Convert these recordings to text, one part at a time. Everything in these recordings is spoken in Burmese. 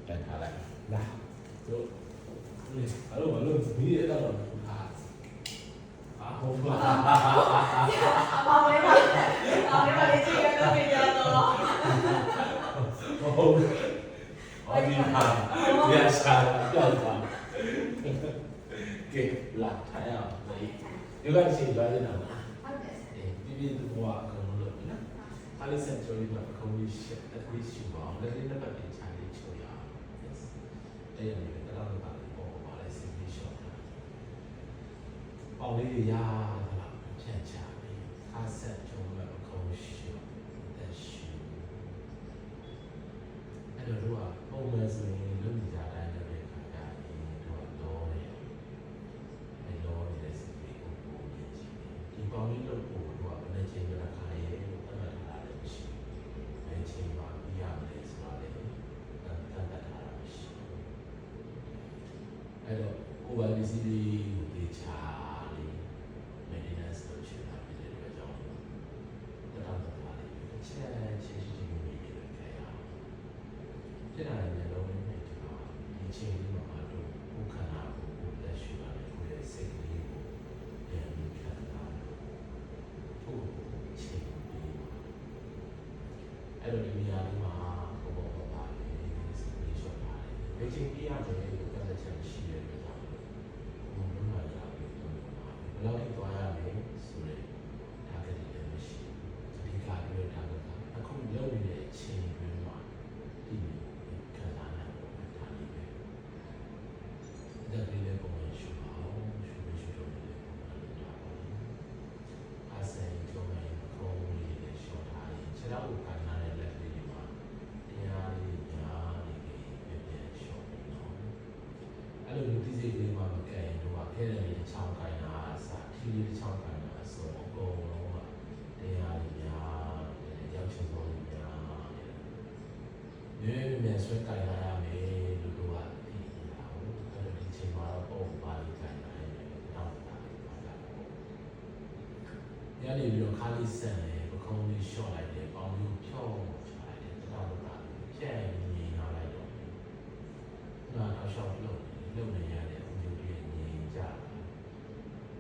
တက်ထားလိုက်လာတို့အဲ့လိုမလို့မီးရတော့ဟုတ်ပါအမေလေးပါလေးကြည့်ရတော့ပြရတော့ဟုတ်ဒီမှာရစားကြောက်ပါကဲလာထိုင်အောင်ဒီကစီပါနေတာဟုတ်တယ်ပြပြတူဘွားကောင်းလို့နော်အားလေးစက်ချိုးမှာကောင်းပြီးရှက်တက်ပြီးရှိပါလက်လေးနဲ့ပတ်ပြီးချာလေးချိုးရအောင်အဲ့ရနေတော့တော့ပါပေါ်ပါလေစီပြီးရှော့အောင်လေးရဖြန့်ချပြီးအားဆက်ချိုးမှာကောင်းရှော့တက်ရှူအဲ့တော့ပုံမှန်ဆိုရင်လုပ်နေကြတိုင်းလည်းခါကြရင်တော့တော့အဲ့တော့ဒီစီပြီးကိုပုံနေချင်ဒီပေါင်းလေးလို့ပို့တော့ဘယ်နဲ့ချိန်ရတာခါရဲလို့သတ်မှတ်ထားတယ်မရှိဘယ်ချိန်မှာပြရမလဲဆိုတာလေသတ်မှတ်ထားတာမရှိအဲ့တော့ကိုယ်ပါဒီစီလေးကိုတေချာလေး maintenance လုပ်ချင်တာဖြစ်တဲ့အတွက်ကြောင့်တော့တာလေးချက်ချင်းချင်းမိမိတွေခဲ့ရအောင်ဖြစ်တာလည်းလုံးဝမဖြစ်တော့ဒီချိန်လေးမှာတော့ကိုယ်ခန္ဓာကိုယ်လက်ရှိရတယ်ကိုယ့်ရဲ့စိတ်ကလေးကိုပြန်ပြီးခံစားဖို့ချိန်ပြီးအဲ့တော့ဒီနေရာလေးမှာဘောဘောပါလေးစိတ်လေးရှော့ထားတယ်။ဒီချိန်ပြရတယ်လို့ပြောတဲ့ချက်ရှိတယ်လို့ပြောတယ်။ဘုံလုံးလာကြပြီးတော့ဘယ်လောက်ထိသွားရလဲဆိုတဲ့ဒါကလေးလည်းမရှိဘူး။ဒီကပြောတာကအခုလုပ်နေတဲ့ချိန်တွင်းမှာဒီခံစားနိုင်ဖို့ဒါလေးပဲ။ဒါလေးလည်းပုံမှန်ရှိပါအောင်ရှိလို့လည်းပုံမှန်လုပ်တာပါ။အစင်ကျောင်းရဲ့ခေါင်းလေးလည်းရှော့ထားရင်ခြေထောက်ကိုခံထားတဲ့လက်လေးတွေမှာတရားလေးညာလေးပြန်ရှော့ပြီးတော့အဲ့လိုလူသိစိတ်လေးမှာမကဲရင်တို့ကခဲတဲ့လေးချောင်းခိုင်းတာအစားထီးလေးချောင်းခိုင်းတာအစောအကုန်လုံးကတရားလေးညာရောက်ချင်ဆုံးညာမြဲဆွဲကြိုင်လာရမယ်လို့တို့ကသိနေတာဟုတ်အဲ့လိုဒီချိန်မှာတော့ပုံပါလေးကြိုင်လာရင်တော့တာပါတာပေါ့ညနေပြီးတော့ခါလေးဆန်တယ်ပခုံးလေးရှော့လိုက်တယ်ပေါင်းလေးဖြောင်းချလိုက်တယ်တော့တာဖြန့်နေလာလိုက်တော့တော့ရှော့လုပ်နေရတယ်အမျိုးကြီးနေကြ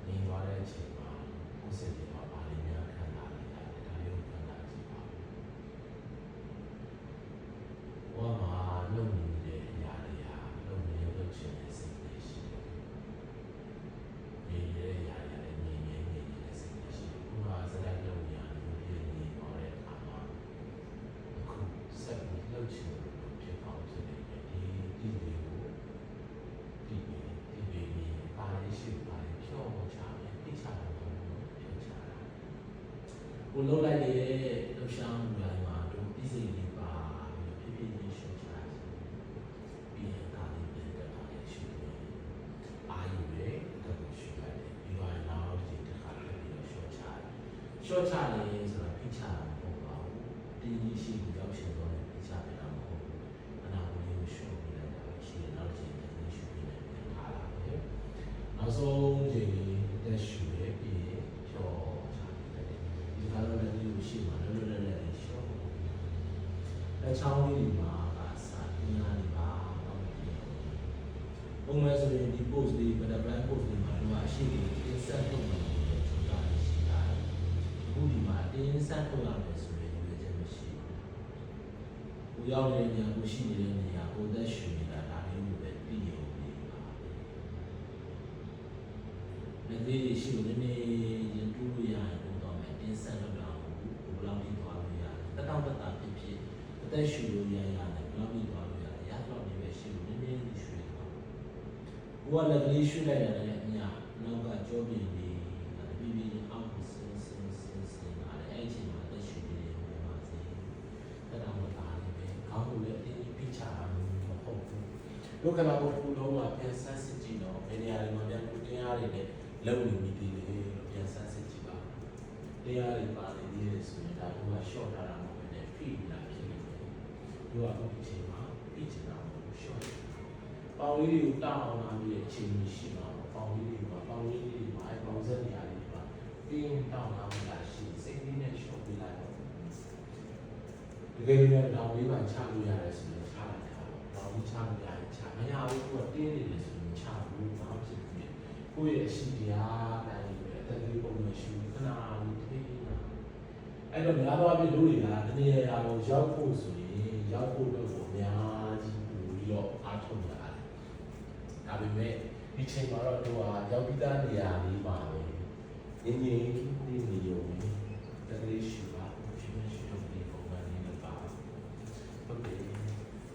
နေသွားတဲ့အချိန်မှာကိုယ်စိတ်တွေမှာပါလေးများခံစားနေရတယ်ဒါလေးကိုခံစားကြည့်ပါဘဝမှာလုပ်နေတဲ့အရာတွေဟာလုပ်နေလို့ချင်တဲ့စိတ်တွေရှိတယ်နေရတဲ့အရာတွေလည်းနေနေတဲ့စိတ်တွေရှိတယ်ဘုရားစရိုက်လုပ်နေရတယ်ဒီနေသွားတဲ့အခါမှာအခုဆက်ပြီးလုပ်ချင်လို့ဖြစ်အောင်ဖြစ်နေတယ်ဒီလေးကိုဒီပါလေးရှိပါလေးဖြောချမယ်တိချတာတော့ဖြေချတာကိုလုံးလိုက်ရဲ့လှူရှားမှုတိုင်းမှာတို့ပြီးစိတ်လေးပါဖြစ်ဖြစ်ချင်းရှော့ချတာပြီးရင်ဒါလေးပြန်တက်လာရဲ့ရှိတယ်အာယူရဲ့တော့ရှိရတယ်ပြီးတော့နောက်ဒီတစ်ခါလည်းပြီးတော့ရှော့ချတယ်ဆိုတာဖိချတာမဟုတ်ပါဘူးဒီရှိပြီးတော့ရှေ့တော့ဖိချတယ်တော့မဟုတ်ဘူးအနာကိုလေးကိုရှော့ပြီးလိုက်တာရှိတယ်နောက်ချိန်ပြန်ရှော့ပြီးလိုက်ပြန်ထားလာတယ်နောက်ဆုံးချိန်တက်ရှူရဲ့ပြီးဖြောချတယ်ဒီကတော့လည်းဒီလိုရှိမှလည်းလည်းရှော့လက်ချောင်းလေးမှာကစာအင်းအားတွေပါတော့ပုံမှန်ဆိုရင်ဒီ post လေး butterfly post လေးမှာတော့အရှိကြီး insert လုပ်မှာလို့ဆိုတာရှိတာအခုဒီမှာ insert လုပ်ရမယ်ဆိုရင်ဒီလိုချက်မရှိဘူးကိုရောက်နေတဲ့နေရာကိုရှိနေတဲ့နေရာကိုသက်ရှူနေတာဒါလေးကိုပဲသိရုံနဲ့ပါလက်သေးရှိလို့နည်းနည်းရင်တူးလို့ရရင်တော့မယ် insert လုပ်တာကိုဘယ်လောက်ထိသွားလို့ရလဲတောက်ဖြစ်ဖြစ်အသက်ရှူလို့ရရတယ်ဘယ်လောက်ထိသွားလို့ရလဲရတော့နေပဲရှိလို့နည်းနည်းလေးရွှေ့သွားဘိုးကလက်ကလေးရွှေ့လိုက်ရတယ်အညာနောက်ကကြောပြင်လေးပြီးပြီးအောက်ကိုဆင်းလာတယ်အဲ့ချိန်မှာအသက်ရှူလေးတွေဝင်ပါစေအဲ့ဒါမှဒါလေးပဲခေါင်းကိုလည်းအတင်းဖိချတာမျိုးမဟုတ်ဘူးဒုက္ခနာကိုဖူလုံးမှာပြန်ဆန်းစစ်ကြည့်တော့ဘယ်နေရာတွေမှာပြန်တရားတွေနဲ့လုံနေမိသေးတယ်လို့ပြန်ဆန်းစစ်ကြည့်ပါတရားတွေပါနေသေးတယ်ဆိုရင်ဒါကရှော့ထားတာမဟုတ်ဘဲနဲ့ဖိလာဖြစ်နေတယ်။တို့ကအခုဒီချိန်မှာဖိချင်တာမဟုတ်ရှော့တယ်။ပေါင်လေးတွေကိုတောင်းအောင်လာပြီးတဲ့အချိန်ကြီးရှိမှာပေါ့။ပေါင်လေးတွေမှာအဲပေါင်စက်နေရာလေးမှာပြင်းတောင်းလာမှရှိစိတ်လေးနဲ့ရှော့ပြလိုက်တော့တကယ်လို့တောင်လေးပါချလို့ရတယ်ဆိုရင်ချလိုက်တာပေါ့။တောင်လေးချ ကိုယ့်ရဲ့အရှိတရားတိုင်းပဲအသက်ကြီးပုံမရှိခဏလေးထိနေတာအဲ့တော့များသောအားဖြင့်တို့တွေကဒီနေရာကိုရောက်ဖို့ဆိုရင်ရောက်ဖို့တော့အများကြီးပို့ပြီးတော့အားထုတ်ရတယ်ဒါပေမဲ့ဒီချိန်မှာတော့တို့ကရောက်ပြီးသားနေရာလေးပါပဲငင်းငင်းလေးနေရုံနဲ့တကယ်ရှိပါရှိမရှိတော့ဒီပုံစံလေးနဲ့ပါဟုတ်တယ်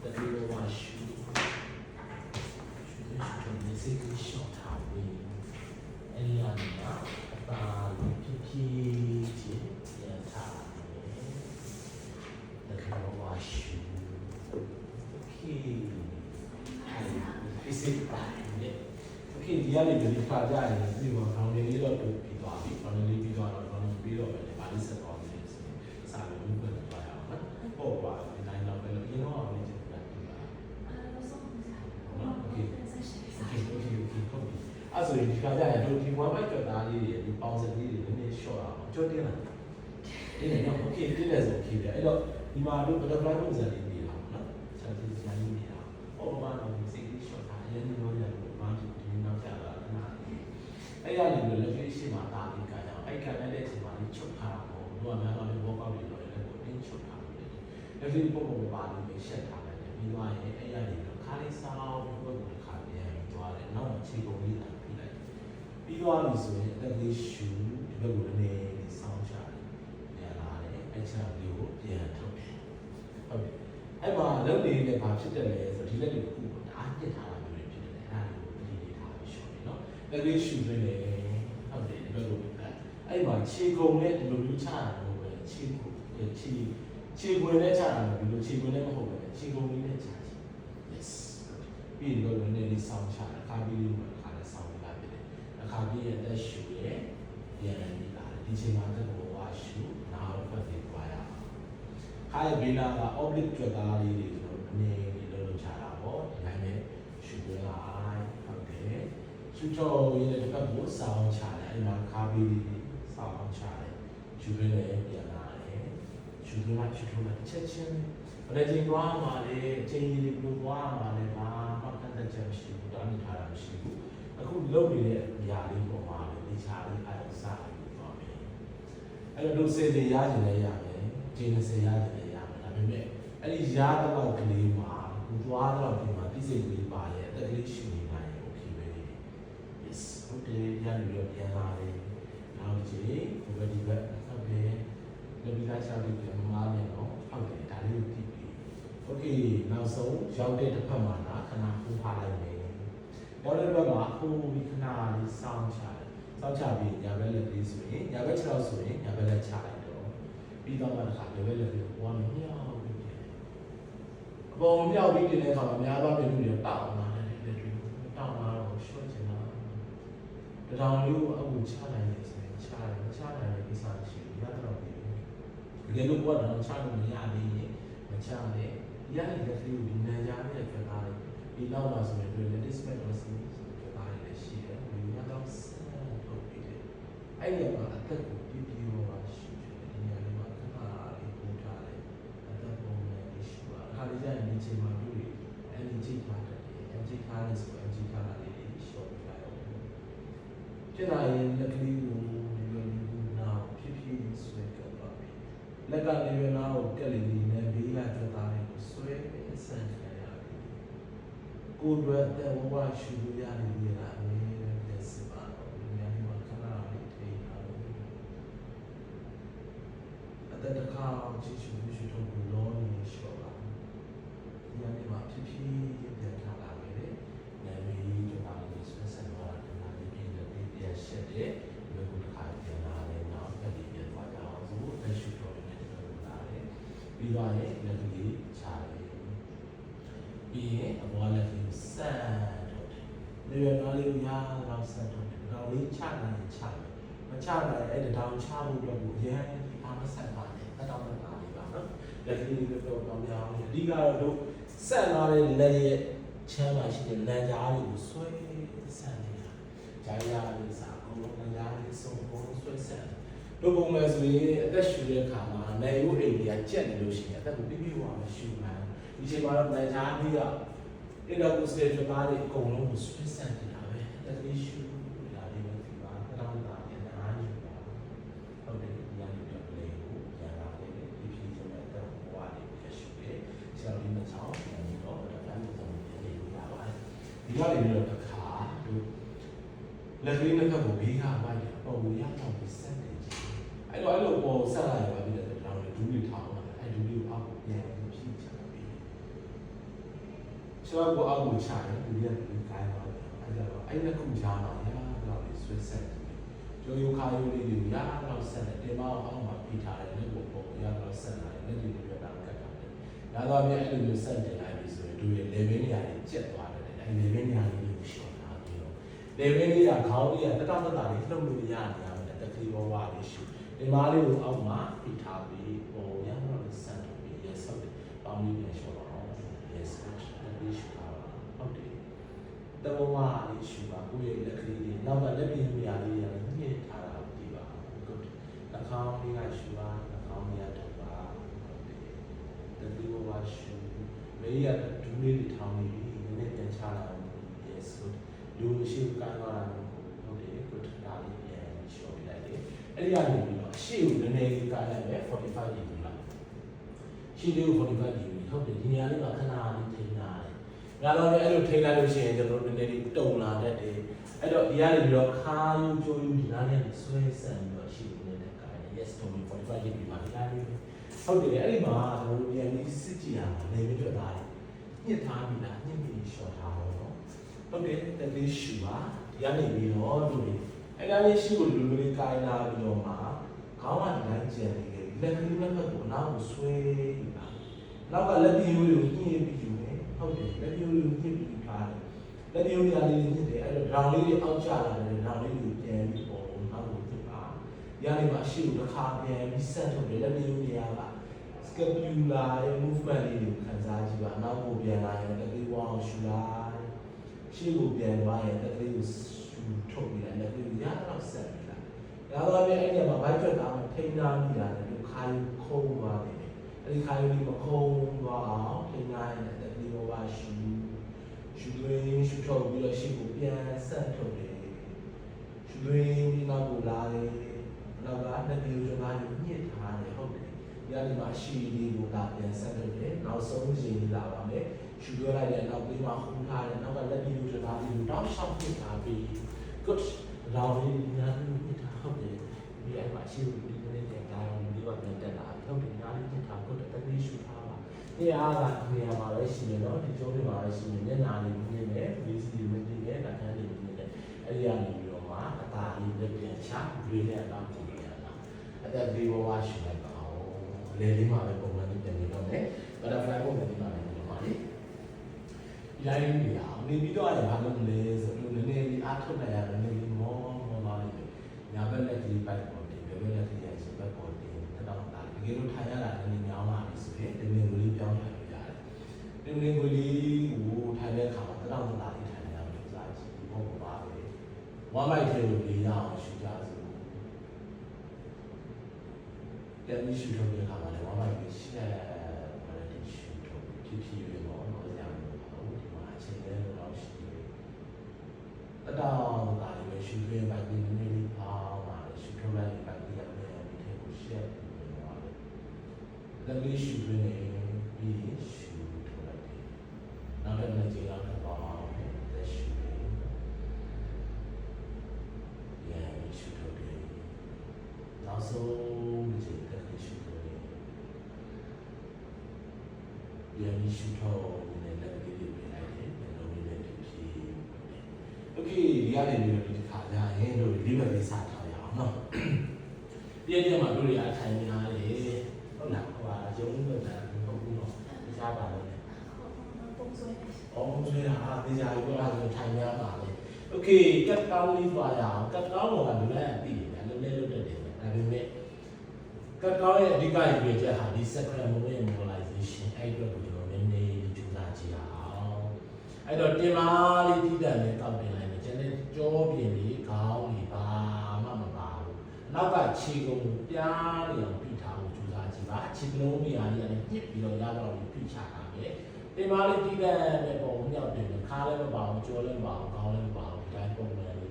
တကယ်တော့ရှိမရှိတော့ဒီစိတ်ကိုရှော့ထားပြီးအဲ့ဒီအနေနဲ့အပါလေးဖြည်းဖြည်းချင်းပြန်ထားတယ်တကယ်တော့ရှိ Okay ဒီစိတ်ပါတယ် Okay ဒီကနေဒီခါကြရင်ဒီမှာခေါင်းလေးတော့တူပြီးသွားပြီခေါင်းလေးပြီးသွားတော့ခေါင်းပြီးတော့ပဲဗာလိဆက်သွားတယ်ဆိုရင်စာလုံးကိုပြန်သွားရအောင်နော်ဟုတ်ပါဒီတိုင်းတော့ပဲလို့ရင်းတော့အောင်လေးချက်ပြတ်ပြီးပါOkay ဟုတ်ပြီအဲ့ဆိုရင်ဒီခါကြရင်တို့ဒီ one byte ကြော်သားလေးတွေဒီပေါင်းစက်လေးတွေနည်းနည်း short အောင်ကြော်တင်လာဒီနေ့တော့ Okay တင်တယ်ဆို Okay ပဲအဲ့တော့ဒီမှာတို့ butterfly ပုံစံလေးနေတာနော်ဆက်ပြီးဇာတ်လေးနေတာဟောပါတော့စိတ်လေး short ထားရင်းနှီးလို့ရတယ်ဘာမှဒီနောက်ကြတာခဏအဲ့ရနေလို့လက်လေးရှိမှတာပြီးကြအောင်အဲ့ကလည်းတဲ့ချိန်မှာလေးချုပ်ထားတာပေါ့တို့ကများတော့ဒီဘောကောက်တွေတော့လည်းကိုတင်းချုပ်ထားလို့လက်လေးပုံပုံပါလို့ပဲရှက်ထားတယ်ပြီးသွားရင်အဲ့ရနေတော့ခါလေးစောင်းဒီဘက်ကိုခါပြန်သွားတယ်နောက်မှခြေကုန်လေးတာပြီးလိုက်ပြီးသွားပြီဆိုရင်တက်လေးရှူဒီဘက်ကိုလည်းစောင်းချတယ်ပြန်လာတယ်အဲ့ချာလေးကိုပြန်ထုတ်တယ်ဟုတ်ပြီအဲ့မှာလုပ်နေတဲ့ဘာဖြစ်တယ်လဲဆိုဒီလက်လေးကိုအားတက်ထားတာမျိုးဖြစ်တယ်အဲ့ဒါကိုဒီထားပြီးရှော့တယ်နော်တက်လေးရှူနေတယ်ဟုတ်တယ်ဒီဘက်ကိုအဲ့မှာခြေကုန်နဲ့ဒီလိုမျိုးချတာလို့ပဲခြေကိုခြေခွင်နဲ့ချတာလို့ဒီလိုခြေခွင်နဲ့မဟုတ်ဘူးခြေကုန်လေးနဲ့ချချင် yes ပြီးတော့လည်းနည်းနည်းစောင်းချတာအခါပြီးလို့အခါနဲ့စောင်းလာဖြစ်တယ်အခါပြီးရဲ့တက်ရှူရဲ့ပြန်နေလာဒီချိန်မှာတက်ကိုဝါရှူနားတော့ဖတ်ပြီးသွားရအောင်ခါရဲ့ဘေးနာက oblique ကြွက်သားလေးတွေဆိုတော့အနေနဲ့လုံးချတာပေါ့ဒီတိုင်းပဲရှူပေးလိုက်ဟုတ်တယ်ရှူချောရတဲ့တစ်ဖက်ကိုစောင်းချတယ်အဲ့မှာခါပြီးစောင်းချတယ်ရှူပေးတယ်ပြန်လာတယ်ရှူပေးလိုက်ချက်ချင်းဘယ်ချိန်သွားမှာလဲအချိန်ကြီးဘလို့သွားမှာလဲဘာမှကန့်သက်ချက်မရှိဘူးတားမြစ်ထားတာမရှိဘူးအခုလုပ်နေတဲ့အရာလေးပေါ်မှာလေခြားလေးအားလုံးစားပြီးသွားမယ်အဲ့တော့10နေရရင်လည်းရမယ်ဒီ20ရရင်လည်းရမယ်ဒါပေမဲ့အဲ့ဒီရတော့ကလေးမှာဘူသွားတော့ဒီမှာပြည့်စုံလေးပါရဲ့အသက်ကလေးရှိနေနိုင်ရင် okay ပဲ yes ဟုတ်တယ်ရနေပြီးပြန်လာတယ်နောက်ကြည့်ဒီဘက်ဟုတ်တယ်လက်ပြီးသားချပြီးပြန်မားနေတော့ဟုတ်တယ်ဒါလေးကိုသိပြီ okay နောက်ဆုံးရောက်တဲ့တစ်ဖက်မှာခဏပူထားလိုက်မယ်ရောက်တဲ့ဘက်မှာဟိုပြီးခဏလေးစောင်းချတယ်စောင်းချပြီးညာဘက်လက်လေးဆိုရင်ညာဘက်6လောက်ဆိုရင်ညာဘက်လက်ချလိုက်တော့ပြီးတော့မှတစ်ခါညာဘက်လက်လေးကိုဝမ်းမြောက်ပြီးတယ်အပေါ်မြောက်ပြီးတဲ့အခါမှာများသောပြည်သူတွေတောင်းလာတယ်လက်တွေတောင်းလာတော့ရှော့ချင်တာတောင်လေးကိုအခုချနိုင်တယ်ဆိုရင်ချနိုင်တဲ့ကိစ္စရှိတယ်ရတော့ပြီတကယ်လို့ကတော့ချလို့မရသေးရင်မချနဲ့ရတဲ့လက်လေးကိုဒီနံကြားနဲ့ကြွတာလေဒီနောက်မှာဆိုရင်ဒီ display တော့စီကြွတာလေရှိတယ်ဒီရတော့ဆက်ထုတ်ပြီးတယ်အဲ့ဒီမှာအသက်ကိုပြပြရောရှိတယ်ဒီနေရာလေးမှာခဏလေးပို့ထားတယ်အသက်ပုံနဲ့ရှိပါအခါလေးကျရင်ဒီချိန်မှာတွေ့အဲ့ဒီချိန်ထားတယ်အဲ့ဒီထားလို့ဆိုရင်ဒီထားတာလေးရှော့ပြလိုက်အောင်ဖြစ်လာရင်လက်ကလေးကိုဒီလိုနာဖြည်းဖြည်းဆွဲကြပါပြီလက်ကလေးပဲနာကိုကက်လေးလေးနဲ့ဘေးကကြွတာလေးကိုဆွဲဆန်ခံရပြီကိုယ်တွေ့တဲ့ဝဝရှူလို့ရနေပြီလားအနေနဲ့လက်စပါတော့ဒီနေရာမှာခဏလေးထိထားလို့အသက်တစ်ခါချီရှူထုတ်လို့လောနေလျှော့ပါဒီနေရာမှာဖြည်းဖြည်းပြန်ထားလာမယ်လေနာမည်ကြွတာလေးဆွဲဆန်သွားတာနာမည်ပြည့်တဲ့ပြန်ရှက်တဲ့ဘယ်ကိုတစ်ခါပြန်လာလဲနောက်တက်ပြီးပြန်သွားကြအောင်ဆိုလက်ရှူထုတ်နေတယ်လို့လာတယ်ပြီးတော့လည်းလက်ကြီးချတယ်ပြီးရင်အပေါ်လက်ကြီးဆန်ထုတ်တယ်လေရနာလေးရအောင်ဆန်ထုတ်တယ်ဒါလေးချနိုင်ချတယ်မချနိုင်အဲ့တောင်ချဖို့အတွက်ကိုရမ်းအားမဆက်ပါနဲ့အတောင်နဲ့ပါလေးပါနော်လက်ကြီးလေးတော့ကောင်းများအောင်အဓိကတော့တို့ဆက်လာတဲ့လက်ရဲ့ချမ်းသာရှိတဲ့လမ်းကြားတွေကိုဆွဲဆန်နေတာဂျာယာလေးစာအုံးလမ်းကြားလေးစုံပုံဆွဲဆန်တို့ပုံမဲ့ဆိုရင်အသက်ရှူတဲ့အခါမှာနိုင်ရိုးအိမ်တွေကကြက်နေလို့ရှိရင်အသက်ကိုပြပြဝါမရှူနိုင်ဒီချိန်မှာတော့လမ်းကြားလေးကအင်တာကိုစတေချာသားတွေအကုန်လုံးကိုဆွဲဆန်နေတာပဲအသက်လေးရှူလာ ချောင်းပြန်ပြီးတော့ဒါကလည်းကျွန်တော်ပြန်လို့ရပါတယ်ဒီကနေပြီးတော့တစ်ခါလက်ကလေးနှစ်ခါကိုဘေးကဝိုက်တယ်ပုံရအောင်ပြီးဆက်နေကြအဲ့လိုပေါ်ဆက်လာရပါပြီတဲ့ကျွန်တော်ဒူးလေးထောင်းလာအဲ့ဒူးလေးကိုအောက်ကိုပြန်ပြီးဖြည့်ချပြီးကျောင်းကိုအောက်ကိုချရင်ဒူးလေးကကိုင်းသွားတယ်အဲ့တော့အဲ့နှစ်ခုကြားမှာရတော့ဆွဲဆက်ကျော်ယိုခါယိုလေးတွေရတော့ဆက်တယ်တင်မအောင်မှာပြီးထားတယ်လက်ကိုပုံရတော့ဆက်လာတယ်လက်တွေပြတာကတ်တာတယ်ဒါတော့ပြန်အဲ့လိုမျိုးဆက်တင်လိုက်ပြီဆိုရင်တို့ရဲ့ level နေရာတွေကျက်သွားတယ်အဲ့ level နေရာလေးကိုရှော့ထားပြီးတော့ level လေးကခေါင်းလေးကတတတတာလေးလှုပ်လို့ရနေတာပဲတတိဘဝလေးရှိဒီမားလေးကိုအောက်မှာပြီးထားပြီးပုံရတော့ဆက်တယ်ပြီးရဆောက်တယ်ပေါင်းလေးပြန်ရှော့တော့ yes အဲ့ဒီရှိတာဟုတ်တယ်တဘဝလေးရှိပါကိုယ့်ရဲ့လက်ကလေးတွေနောက်ကလက်ပြင်းနေရာလေးတွေညှစ်ထားတာဒီပါဟုတ်တယ်နှာခေါင်းလေးကရှိပါနှာခေါင်းလေးကတော့ပါဟုတ်တယ်တတိဘဝရှိမေးရတဲ့ဒူးလေးတွေထောင်းနေပြီနည်းနည်းပြန်ချလာအောင် yes ဟုတ်လူရှိကိုင်းသွားတာဟုတ်တယ်ကိုထားလေးပြန်ရှော့ပြလိုက်တယ်အဲ့ဒီကနေပြီးတော့ရှေ့ကိုနည်းနည်းလေးကိုင်းလိုက်မယ်45 degree လောက်ရှေ့လေးကို45 degree ဟုတ်တယ်ဒီနေရာလေးကခဏလေးထိန်းထားတယ်ဒါတော့လည်းအဲ့လိုထိန်းလိုက်လို့ရှိရင်ကျွန်တော်တို့နည်းနည်းလေးတုံလာတတ်တယ်အဲ့တော့ဒီကနေပြီးတော့ခါယူကြိုးယူဒီနားနဲ့ဆွဲဆက်ပြီးတော့ရှေ့ကိုနည်းနည်းကိုင်းတယ် yes 45 degree မှာဒီနားလေးဟုတ်တယ်အဲ့ဒီမှာကျွန်တော်တို့ပြန်ပြီးစစ်ကြည့်ရမှာနေပြီးတော့ဒါညှစ်ထားပြီလားညှစ်ပြီးရှော့ထားတော့ဟုတ်တယ်တလေးရှူပါဒီကနေပြီးတော့ဒီအဲ့ဒါလေးရှူကိုလူလူလေးကိုင်းလာပြီးတော့မှခေါင်းကနိုင်ကျန်နေတယ်လက်ကလေးနဲ့ကိုနောက်ကိုဆွဲယူပါနောက်ကလက်ပြရိုးကိုညှစ်ပြီးယူမယ်ဟုတ်တယ်လက်ပြရိုးကိုညှစ်ပြီးထားတယ်လက်ပြရိုးရလေးညှစ်တယ်အဲ့တော့ဒေါင်လေးတွေအောက်ကျလာတယ်ဒေါင်လေးကိုပြန်ပြီးပေါ်နောက်ကိုညှစ်ပါဒီကနေမှရှူကိုတစ်ခါပြန်ပြီးဆက်ထုတ်တယ်လက်ပြရိုးတွေကscapular ရဲ့ movement လေးကိုခံစားကြည့်ပါနောက်ကိုပြန်လာရင်တကယ်ဝအောင်ရှူလိုက်ရှေ့ကိုပြန်သွားရင်တကယ်ကိုရှူထုတ်ပြီးလိုက်တကယ်ရတော့ဆက်ပြီးလိုက်ဒါတော့ပြန်အဲ့ဒီမှာဘိုက်ထွက်တာမှထိန်းထားမိတာလေခါယူခုံးသွားတယ်အဲ့ဒီခါယူဒီမခုံးသွားအောင်ထိန်းထားရင်တကယ်ဘောပါရှူသွင်းရှူထုတ်ပြီးတော့ရှေ့ကိုပြန်ဆက်ထုတ်တယ်ရှူသွင်းပြီးနောက်ကိုလာတယ်နောက်ကတကယ်ကိုကျွန်တော်ညှစ်ထားတယ်ဟုတ်တယ်ဒီကနေမှရှီလေးကိုလာပြန်ဆက်ထုတ်တယ်နောက်ဆုံးရှင်လာပါမယ်ရှူပြောလိုက်တဲ့နောက်ပြီးမှဟူထားတယ်နောက်ကလက်ပြီးလို့ကျွန်တော်ဒီတောက်ရှောက်ဖြစ်တာပြီး good လောင်လေးညာလေးဖြစ်တာဟုတ်တယ်ဒီအဲ့မှာရှီကိုဒီနေ့ပြန်ကြောင်းဒီကပြန်တက်လာဟုတ်တယ်ညာလေးဖြစ်တာ good တကယ်ရှူထားပါဒီအားကနေရာမှာလည်းရှိနေတော့ဒီကျိုးလေးမှာလည်းရှိနေမျက်နှာလေးမြင်နေဗီစီလေးမြင်နေလက်ခံလေးမြင်နေအဲ့ဒီကနေပြီးတော့မှအသာလေးလက်ပြန်ချတွေးတဲ့အတော့ကြည့်ရတာအဲ့ဒါဒီဘဝရှိလိုက်ပါလေလေးမှာပဲပုံမှန်ပြန်နေတော့တယ်ဘတ်တာဖလိုင်ပုံမှန်ဒီမှာလည်းဒီမှာလေဒီတိုင်းနေရအောင်နေပြီးတော့လည်းဘာလို့လဲဆိုတော့နည်းနည်းလေးအားထုတ်လိုက်ရတယ်နည်းနည်းလေးမောပါလိမ့်မယ်ညာဘက်လက်ကလေးပိုက်ပေါ်တယ်ဘယ်ဘက်လက်ကလေးရဆိုဘက်ပေါ်တယ်တော့ဒါတကယ်လို့ထိုင်ရတာနည်းနည်းများလာပြီဆိုရင်ဒီနေ့ကိုလေးပြောင်းထိုင်လို့ရတယ်ဒီနေ့ကိုလေးကိုထိုင်တဲ့အခါမှာတော့တာလေးထိုင်ရအောင်စစားကြည့်ဒီဘက်ပါပဲဝမ်းမိုက်ထဲကိုလေးရအောင်ရှုကြစို့တဲ့ဒီရှုထုတ်တဲ့အခါမှာလည်းဝမ်းမိုက်ကိုရှက်ပါတဲ့ရှုထုတ်ဖြည်းဖြည်းလေးပေါ့နော်ရအောင်ဟုတ်ဒီမှာအချိန်လေးတော့ရှိတယ်အတောင်တာလေးပဲရှုသွင်းပါဒီနေ့လေးပေါ့ပါရှုထုတ်လိုက်ပါဒီရက်လေးဒီထဲကိုရှက်သွားတယ်လက်လေးရှုသွင်းနေပြီးရှုထုတ်လိုက်တယ်နောက်တစ်နေ့ချိန်လောက်တော့လက်ရှုတယ်ရှုထုတ်တယ်နောက်ဆုံးဒီတက်လေးရှုထုတ်တယ်ပြန်ရှုထုတ်နေလက်ကလေးတွေပြလိုက်တယ်လုံးလေးနဲ့ဖြည်းဖြည်းโอเคဒီကနေပြီးတော့ဒီခါကျရင်တို့လေးပဲလေးစားထားရအောင်နော်ပြည့်ပြည့်မှာတို့တွေအထိုင်များတယ်ဟုတ်လားဟိုဟာရုံးလို့တာဟုတ်ဘူးနော်ဒီစားပါလို့ပုံဆွဲနေအော်ဆွဲတာတေးကြပြီးတော့အဲ့ဒါထိုင်များပါလေโอเคကတ်ကောင်းလေးသွားရအောင်ကတ်ကောင်းတော့ကလူလည်းအသိတယ်လုံးလေးလွတ်တယ်ဒါပေမဲ့ကတ်ကောင်းရဲ့အဓိကရည်ရွယ်ချက်ဟာဒီ sacral movement mobilization အဲ့အတွက်ကိုကျွန်တော်နည်းနည်းကြိုးစားကြည့်အောင်အဲ့တော့တင်မာလေးတည်တယ်နဲ့တောက်တင်လိုက်မယ်ကျန်တဲ့ကြောပြင်လေးခေါင်းလေးဘာမှမပါဘူးနောက်ကခြေကုံပြားလေးအောင်ပြီးထားဖို့ကြိုးစားကြည့်ပါခြေလုံးနေရာလေးကနေညှစ်ပြီးတော့ရတော့ပြီးချတာပဲတင်မာလေးတည်တယ်နဲ့ပုံမြောက်တယ်ခါလည်းမပါဘူးကြောလည်းမပါဘူးခေါင်းလည်းမပါဘူးဒီတိုင်းပုံမှန်လေး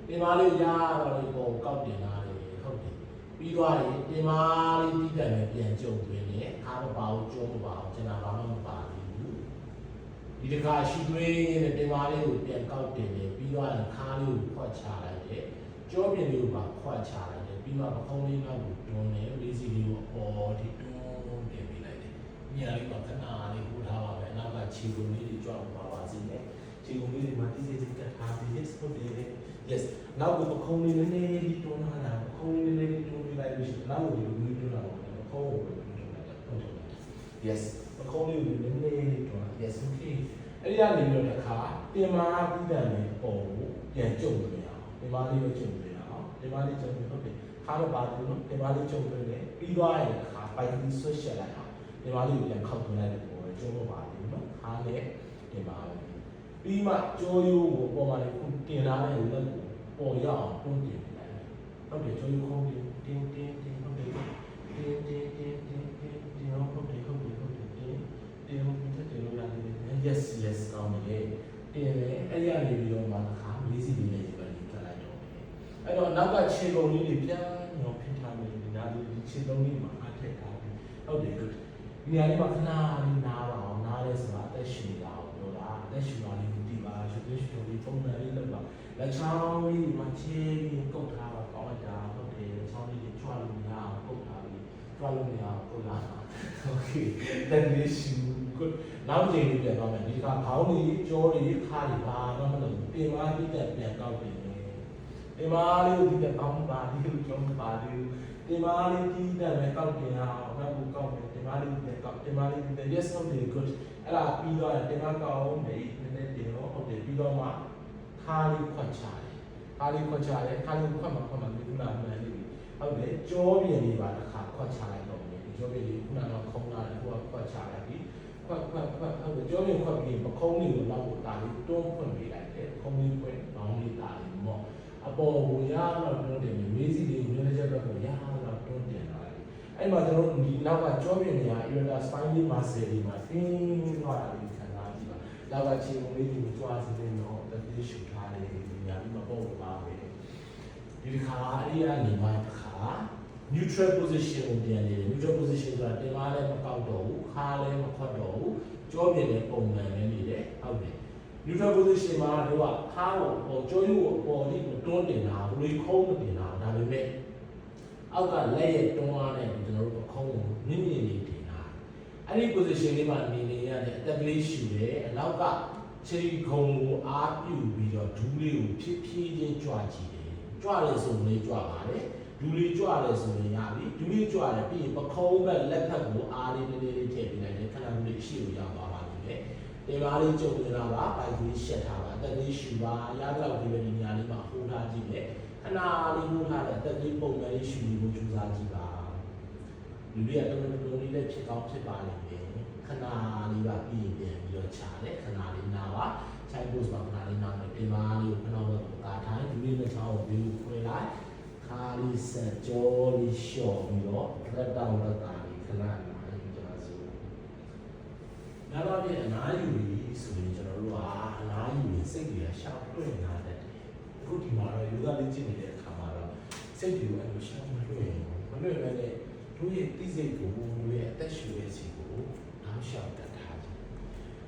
တင်မာလေးရတော့ဒီပုံကောက်တင်တာလေဟုတ်တယ်ပြီးသွားရင်တင်မာလေးတည်တယ်နဲ့ပြန်ကြုံသွင်းတယ်ခါမပါဘူးကြောမပါဘူးကျွန်တော်ဘာမှမပါဘူး ဒီတခါရှူသွေးနဲ့တင်ပါလေးကိုပြန်ကောက်တင်တယ်ပြီးတော့ခါးလေးကိုခွက်ချလိုက်တယ်ကြောပြင်လေးကိုပါခွက်ချလိုက်တယ်ပြီးတော့ပခုံးလေးနောက်ကိုတွန်းတယ်လေးစီလေးကိုအော်ဒီတွန်းတင်ပေးလိုက်တယ်ညလေးမှာခဏလေးဟိုထားပါမယ်နောက်ကခြေကုန်လေးတွေကြွအောင်ပါပါစေနဲ့ခြေကုန်လေးတွေမှာတိတိကျကျထားပြီး yes ဟုတ်တယ် yes နောက်ကပခုံးလေးနည်းနည်းလေးတွန်းထားတာပခုံးလေးနည်းနည်းလေးတွန်းပေးလိုက်လို့ရှိရင်နောက်ကိုဒီလိုမျိုးတွန်းတာပေါ့ပခုံးကိုတွန်းလိုက်တာဟုတ်တယ် yes ပခုံးလေးကိုနည်းနည်းလေးတွန်း yes okay အဲ့ဒီကနေပြီးတော့တစ်ခါတင်မာပြီးတယ်လေပေါ်ကိုပြန်ကြုံလို့ရအောင်တင်မာလေးကိုကြုံလို့ရအောင်တင်မာလေးကြုံလို့ဟုတ်တယ်ခါတော့ပါဘူးနော်တင်မာလေးကြုံလို့လေပြီးသွားရင်တစ်ခါပိုက်ပြီးဆွတ်ရှက်လိုက်အောင်တင်မာလေးကိုပြန်ခောက်သွင်းလိုက်တဲ့ပေါ်ကြုံလို့ပါဘူးနော်ခါနဲ့တင်မာပြီးမှကြောရိုးကိုပေါ်မှာလေခုတင်ထားတဲ့လက်ကိုပေါ်ရအောင်တွန်းတင်လိုက်ဟုတ်တယ်ကြောရိုးခုံးတင်ဟုတ်တယ်တင်ဟုတ်တယ်ဟုတ်တယ်တင်ဟုတ်တယ်တင်လို့ရတယ် yes yes ကောင်းတယ်တင်တယ်အဲ့ရနေပြီးတော့မှတစ်ခါလေးစီလေးနဲ့ဒီဘက်လေးကလိုက်တော့အဲ့တော့နောက်ကခြေကုံလေးတွေပြန်ညောဖိထားမယ်ဒီနားလေးခြေကုံလေးမှာအထက်ထားပြီးဟုတ်တယ်ဒီနေရာလေးမှာခဏလေးနားပါအောင်နားလဲဆိုတာအသက်ရှူနေတာကိုပြောတာအသက်ရှူတာလေးဒီပါရှူရှူလေးပုံမှန်လေးလုပ်ပါလက်ချောင်းလေးမှာခြေပြီးကုတ်ထားပါကောင်းလိုက်တာဟုတ်တယ်ချောင်းလေးကြွလို့မရအောင်ကုတ်ထားပြီးကြွလို့မရအောင်ကုတ်လာโอเคthat is you good နောက်ကြိမ်လေးပြန်သွားမယ်ဒီကခေါင်းလေးကြောလေးခါလေးပါတော့မလို့ပြင်မာပြီးတဲ့ပြန်ကောက်ပြင်ပြင်မာလေးကိုဒီကကောင်းပါလေးကိုကျောင်းပါလေးပြင်မာလေးပြီးတဲ့ပဲကောက်ပြင်အောင်နောက်ကိုကောက်ပြင်ပြင်မာလေးပြန်ကောက်ပြင်မာလေးပြန် yes okay good အဲ့ဒါပြီးတော့ပြင်မာကောက်အောင်နေနည်းနည်းတင်တော့ဟုတ်တယ်ပြီးတော့မှခါလေးခွက်ချတယ်ခါလေးခွက်ချတယ်ခါလေးခွက်မှာဒီကုလားမှန်လေးဟုတ်တယ်ကြောပြင်လေးပါတစ်ခါခွက်ချလိုက်တော့ကြောပြင်လေးခုနကတော့ခုံးလာတယ်ဟိုကခွက်ချလိုက်ပြီခွက်ဟုတ်တယ်ကြောပြင်ခွက်ပြီးပခုံးလေးကိုနောက်ကိုတာလေးတွန်းဖွင့်ပေးလိုက်တယ်ခုံးလေးဖွင့်ဘောင်းလေးတာလေးမော့အပေါ်ကိုရတော့တွန်းတယ်မေးစီလေးကိုလည်းချက်တော့ကိုရတော့တွန်းတင်လာတယ်အဲ့မှာကျွန်တော်ဒီနောက်ကကြောပြင်နေရ irregular spinal muscle တွေမှာတင်းသွားတာလေးခံစားကြည့်ပါနောက်ကခြေပုံလေးကိုကြွားစီနေတော့တတိရှူထားတယ်ဒီညာပြီးမပေါ့ပါပဲဒီခါအဲ့ဒီကနေမှတစ်ခါneutral position ကိုပြန်နေတယ် neutral position ဆိုတာတင်မားလည်းမကောက်တော့ဘူးခါလည်းမခွတ်တော့ဘူးကြောပြင်လည်းပုံမှန်ပဲနေတယ်ဟုတ်တယ် neutral position မှာတော့ခါကိုကြောရိုးကိုပေါ်လေးကိုတွန်းတင်တာဘယ်လိုခုံးမတင်တာဒါပေမဲ့အောက်ကလက်ရဲ့တွန်းအားနဲ့ကျွန်တော်တို့ပခုံးကိုမြင့်မြင့်လေးတင်တာအဲ့ဒီ position လေးမှာနေနေရတဲ့အတက်ကလေးရှူတယ်အနောက်ကခြေခုံကိုအားပြုပြီးတော့ဒူးလေးကိုဖြည်းဖြည်းချင်းကြွကြည့်တယ်ကြွတယ်ဆိုရင်ကြွပါတယ်ဒူးလေးကြွတယ်ဆိုရင်ရပြီဒူးလေးကြွတယ်ပြီးရင်ပခုံးဘက်လက်ဖက်ကိုအားလေးလေးလေးထည့်ပေးလိုက်တယ်ခဏလေးအရှိကိုရောက်သွားပါလိမ့်မယ်တင်ပါလေးကြုံနေတာပါပိုက်ကြီးရှက်ထားပါအသက်လေးရှူပါရတော့ဒီလိုဒီနေရာလေးမှာဟိုးထားကြည့်မယ်ခဏလေးဟိုးထားတဲ့အသက်လေးပုံမှန်လေးရှူလို့ကြိုးစားကြည့်ပါလူတွေကတော်တော်လေးဖြစ်ကောင်းဖြစ်ပါလိမ့်မယ်ခဏလေးပါပြီးရင်ပြန်ပြီးတော့ခြာတယ်ခဏလေးနာပါခြိုက်ဖို့ဆိုတော့ခဏလေးနာမယ်တင်ပါလေးကိုခဏတော့ကာထိုင်းဒီလေးနဲ့ချောင်းကိုပြီးခွေလိုက်ခါလေးဆက်ကြောလေးလျှော့ပြီးတော့လက်တောင်လက်တာလေးခဏနားယူကြစို့နောက်တော့ပြန်အနားယူပြီးဆိုရင်ကျွန်တော်တို့ကအနားယူရင်စိတ်ကြီးရှောက်တွေ့နေတတ်တယ်အခုဒီမှာတော့ယောဂလေးကြည့်နေတဲ့အခါမှာတော့စိတ်ကြီးအဲ့လိုရှောက်မတွေ့ဘူးမတွေ့ပဲနဲ့တို့ရဲ့သိစိတ်ကိုတို့ရဲ့အသက်ရှူရဲ့စီကိုနောက်လျှောက်တတ်ထားတယ်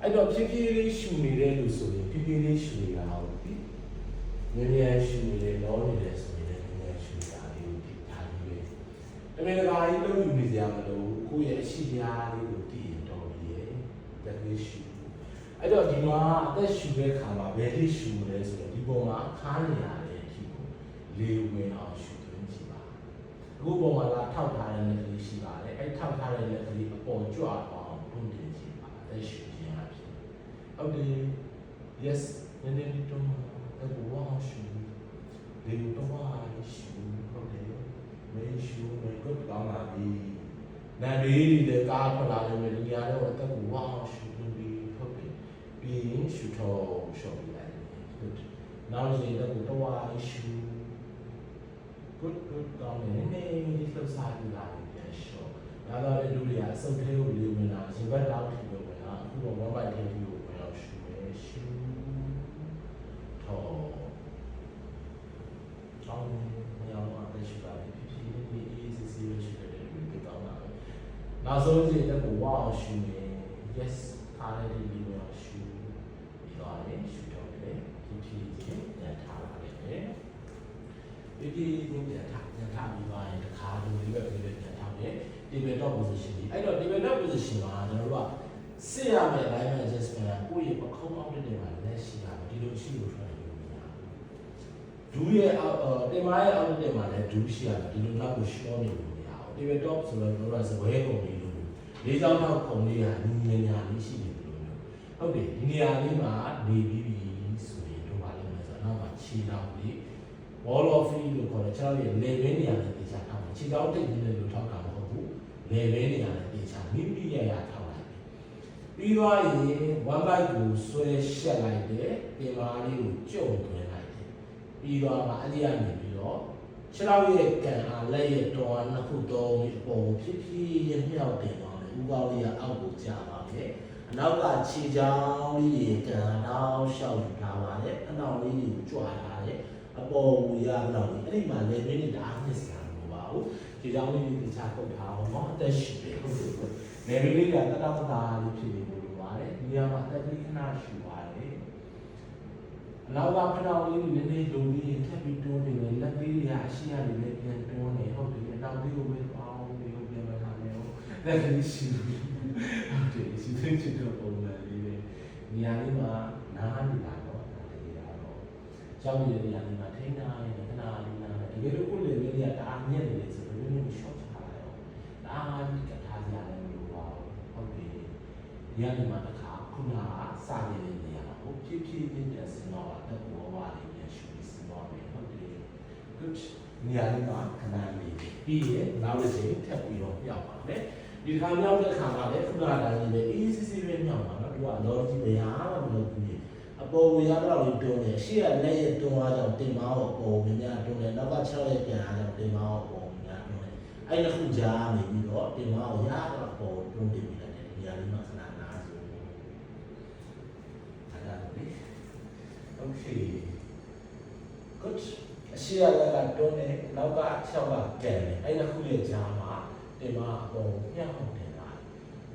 အဲ့တော့ဖြည်းဖြည်းလေးရှူနေတဲ့လူဆိုရင်ဖြည်းဖြည်းလေးရှူနေတာဟုတ်ပြီနည်းနည်းရှူနေတယ်လောနေတယ်ဆိုရင်နည်းနည်းရှူတာလေးကိုဒီထားပြီးပဲတမင်တကာကြီးလုံးယူနေကြမလို့ကိုယ့်ရဲ့အရှိတရားလေးကိုတည်ရင်တော်ပြီရဲ့တက်လေးရှူအဲ့တော့ဒီမှာအသက်ရှူတဲ့ခါမှာဘယ်လေးရှူမလဲဆိုတော့ဒီပုံမှာခါးနေရတယ်အထိကိုလေးဝင်အောင်ရှူသွင်းကြည့်ပါအခုပုံမှာလာထောက်ထားတဲ့လက်ကလေးရှိပါတယ်အဲ့ထောက်ထားတဲ့လက်ကလေးအပေါ်ကြွအောင်တွန်းတင်ကြည့်ပါအသက်ရှူခြင်းအဖြစ်ဟုတ်တယ် yes နည်းနည်းလေးတွန်းအဲ့ကိုဝါရှူလေးတော့ဝါရှူဟုတ်တယ်မေရှူမေကုတ်ကောင်းလာပြီနာမည်တွေကားဖလာတယ်ဒီရတော့အသက်ကိုဝါရှူပြီးဟုတ်တယ်ပြီးရင်ရှူတော့ရှော့ပြီးလိုက်ဟုတ်နောက်နေ့တော့ဝါရှူgood ကောင်းတယ်နည်းနည်းလေးလှုပ်ရှားပြီးလာပြန်ရှော့ဒါတော့လေလူတွေကအစုပ်သေးကိုလေးဝင်လာရင်ဘက်တော့ထီလို့ဝင်လာအခုတော့1 by 10ကိုဝင်အောင်ရှူမယ်ရှူတော့အောင်းမြောင်းအောင်ရှူပါလေဖြည်းဖြည်းလေးအေးစီစီရှူတယ်ဒီကောင်းလာနောက်ဆုံးကြည့်တဲ့ကိုဝါအောင်ရှူမယ် yes ခါလေးလေးဝင်အောင်ရှူ table top position ဒီအဲ့တော့ table top position မှာကျွန်တော်တို့ကစစ်ရမယ့် alignment adjustment ကကိုယ့်ရဲ့ပခုံးအောက်တဲ့မှာလက်ရှိတာဒီလိုရှိလို့ထွက်နေလို့မရဘူးဒူးရဲ့တင်မာရဲ့အောက်တဲ့မှာလည်းဒူးရှိရတယ်ဒီလိုတော့ကိုရှောနေလို့မရဘူး table top ဆိုတော့ကျွန်တော်တို့ကစပွဲပုံလေးလို့လေးချောင်းထောက်ပုံလေးကညီညာလေးရှိနေလို့မျိုးဟုတ်တယ်ဒီနေရာလေးမှာနေပြီးပြီဆိုရင်တို့ပါလိမ့်မယ်ဆိုတော့နောက်မှာခြေထောက်လေး wall of feet လို့ခေါ်တယ်ကျွန်တော်ရဲ့ level နေရာနဲ့တေချာထောက်တယ်ခြေထောက်တိတ်နေလို့ထောက်တာမဟုတ်ဘူး level နေရာနဲ့တေချာမိမိရရထောက်လိုက်ပြီးသွားရင် one byte ကိုဆွဲရှက်လိုက်တယ်ပြင်မာလေးကိုကျုံသွင်းလိုက်တယ်ပြီးသွားမှအဲ့ဒီကနေပြီးတော့ခြေထောက်ရဲ့ကန်အားလက်ရဲ့တော်အားနှစ်ခုသုံးပြီးအပေါ်ကိုဖြည်းဖြည်းချင်းမြောက်တင်သွားတယ်ဥကောင်းလေးကအောက်ကိုကျသွားတယ်အနောက်ကခြေချောင်းလေးရေကန်တော့ရှောက်ထားပါတယ်အနောက်လေးကိုကြွားထားတယ်အပေါ်ကိုရတော့အဲ့ဒီမှာလေမင်းနဲ့ဒါအနှစ်စရာမလိုပါဘူးခြေချောင်းလေးကိုတခြားပုတ်ထားအောင်เนาะအသက်ရှိတယ်ဟုတ်တယ်လေမင်းလေးကတတတာလေးဖြစ်နေလို့ပါတယ်ဒီနေရာမှာအသက်ကြီးခဏရှိပါတယ်အနောက်ကဖဏောင်လေးနည်းနည်းလုံပြီးထပ်ပြီးတွန်းနေတယ်လက်သေးတွေကအရှိရတယ်လည်းပြန်တွန်းနေဟုတ်တယ်နောက်လေးကိုပဲအောင်ပြီးတော့ပြန်လာမယ်ဟုတ်လက်လေးရှိဟုတ်တယ်စီးသိချစ်တော့ပုံစံလေးပဲနေရာလေးမှာနားနေတာတော့ဒါလေးတာတော့ကြောက်ရတဲ့နေရာလေးမှာထိန်းထားရင်ခဏလေးနားတယ်တကယ်လို့ကိုယ်လေလေးကတအားမြက်နေတယ်ဆိုတော့လည်း short ထားလိုက်အောင်ဒါအားကြီးကထားကြတယ်လို့ပါဟုတ်တယ်ဒီကနေမှတစ်ခါခုနကစနေတဲ့နေရာကိုဖြည်းဖြည်းချင်းပြန်စင်တော့တက်ပေါ်ပါလိမ့်မယ်ရှုပြီးစင်တော့မယ်ဟုတ်တယ် good နေရာလေးမှာခဏလေးပြီးရင်နောက်တစ်ချိန်ထပ်ပြီးတော့ပြောက်ပါမယ်ဒီခါမြောက်တဲ့ခါမှာလည်းခုနကတိုင်းလေးအေးစစ်စစ်ပဲမြောက်ပါနော်သူကအလောကြီးမရမလို့ဘူးအပေါ်ကိုရတော့လို့တွန်းတယ်ရှေ့ကလက်ရဲ့တွန်းအားကြောင့်တင်မောင်းကိုပုံများများတွန်းတယ်နောက်က6ရဲ့ပြန်အားကြောင့်တင်မောင်းကိုပုံများတွန်းတယ်အဲ့ဒီခုကြားနေပြီးတော့တင်မောင်းကိုရတော့ပုံတွန်းတင်ပြီးတယ်ဒီနေရာလေးမှာခဏနားဆိုအဲ့ဒါလေ okay good အရှိရကတွန်းတယ်နောက်က6ကကန်တယ်အဲ့ဒီခုရဲ့ကြားမှာတင်မောင်းအပေါ်မြောက်အောင်တင်လာ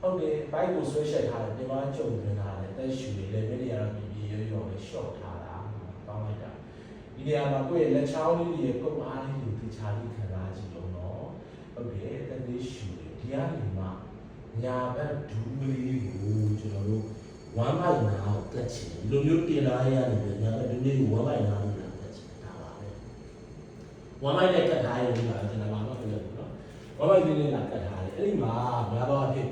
ဟုတ်တယ်ဘိုက်ကိုဆွဲရှက်ထားတယ်တင်မောင်းကြုံတင်လာတယ်တက်ရှူတယ်လည်းမင်းတွေကတော့ရောပဲ short ထားတာတောင်းလိုက်တာဒီနေရာမှာကိုယ့်ရဲ့လက်ချောင်းလေးတွေကုတ်အားလေးတွေတခြားလေးခံစားကြည့်လို့တော့ဟုတ်တယ်တတိရှူတယ်ဒီကနေမှညာဘက်ဒူးလေးကိုကျွန်တော်တို့1 byte နာကိုကတ်ချင်ဒီလိုမျိုးတင်လာရရတယ်ညာဘက်ဒူးလေးကို1 byte နာကိုကတ်ချင်ဒါပါပဲ1 byte နဲ့ကတ်ထားရင်ဒီမှာကျွန်တော်ကတော့ပြောလို့နော်1 byte လေးနဲ့ကတ်ထားတယ်အဲ့ဒီမှာများတော့အဖြစ်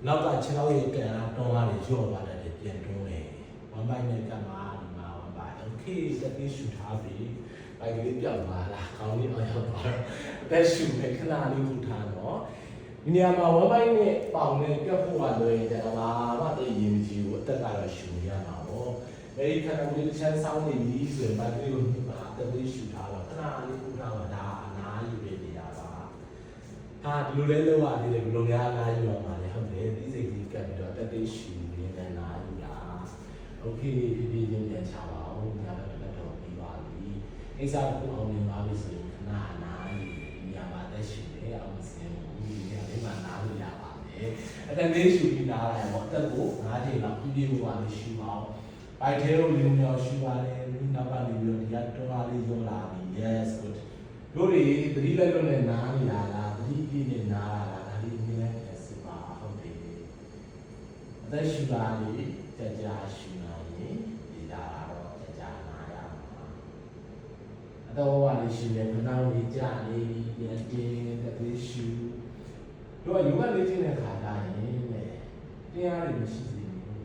နောက်က6ရဲ့ကန်အားတွန်းအားတွေရော့သွားတယ်ပြန်တွန်းတယ်1 byte နဲ့ကတ်မှာဒီမှာ1 byte okay တတိရှူထားပြီဘိုက်ကလေးပြောက်သွားလားခေါင်းလေးအောင်ရောက်သွားတော့အသက်ရှူနေခဏလေးထူထားတော့ဒီနေရာမှာ1 byte နဲ့ပေါင်နဲ့ပြတ်ဖို့ကလွယ်ကြတာပါတည်းရင်ကြီးကိုအသက်ကတော့ရှူရမှာပေါ့အဲဒီခဏလေးတစ်ချမ်းဆောင်းနေပြီဆိုရင်ဘိုက်ကလေးကိုတတိရှူထားတော့ခဏလေးထူထားတော့ဒါအနာယူနေနေတာပါဟာဒီလိုလဲလောက်ရသေးတယ်ဘယ်လိုများအနာယူရမှာလဲဟုတ်တယ်ဒီစိတ်ကြီးကပ်ပြီးတော့တတိရှူနေတဲ့နာယူတာโอเคဒီချင်းပြန်ချပါအောင်ညာဘက်တော့ပြီးပါပြီအိစားကိုအောင်မြင်ပါပြီဆိုရင်ခဏနာယူညာပါတက်ရှူနေအောင်စင်ဘူးဒီနေ့မှနားလို့ရပါမယ်အတန်လေးရှူပြီးနားလိုက်ပေါ့တက်ကို9ချိန်လောက်ပြီးပြီးပါလို့ရှူအောင်ဘိုက်ထဲကိုလေးမြောက်ရှူပါတယ်ဒီနောက်ကနေပြီးတော့ဒီကတွန်းအားလေးရောလာပြီ yes good တို့တွေသတိလက်လွတ်နဲ့နားနေတာလားသတိပြည့်နဲ့နားတာလားဒါလေးနည်းနည်းပြန်စစ်ပါဟုတ်တယ်အသက်ရှူတာလေးကြာရှူဒီဒါတော့ကြာနာရမှာအတော့ဝါလေးရှိတယ်ခဏလေးကြာလေးပြန်တင်းတပိရှူတို့ကယောဂလေ့ကျင့်တဲ့ခါတိုင်းနဲ့တရားတွေမရှိသေးဘူး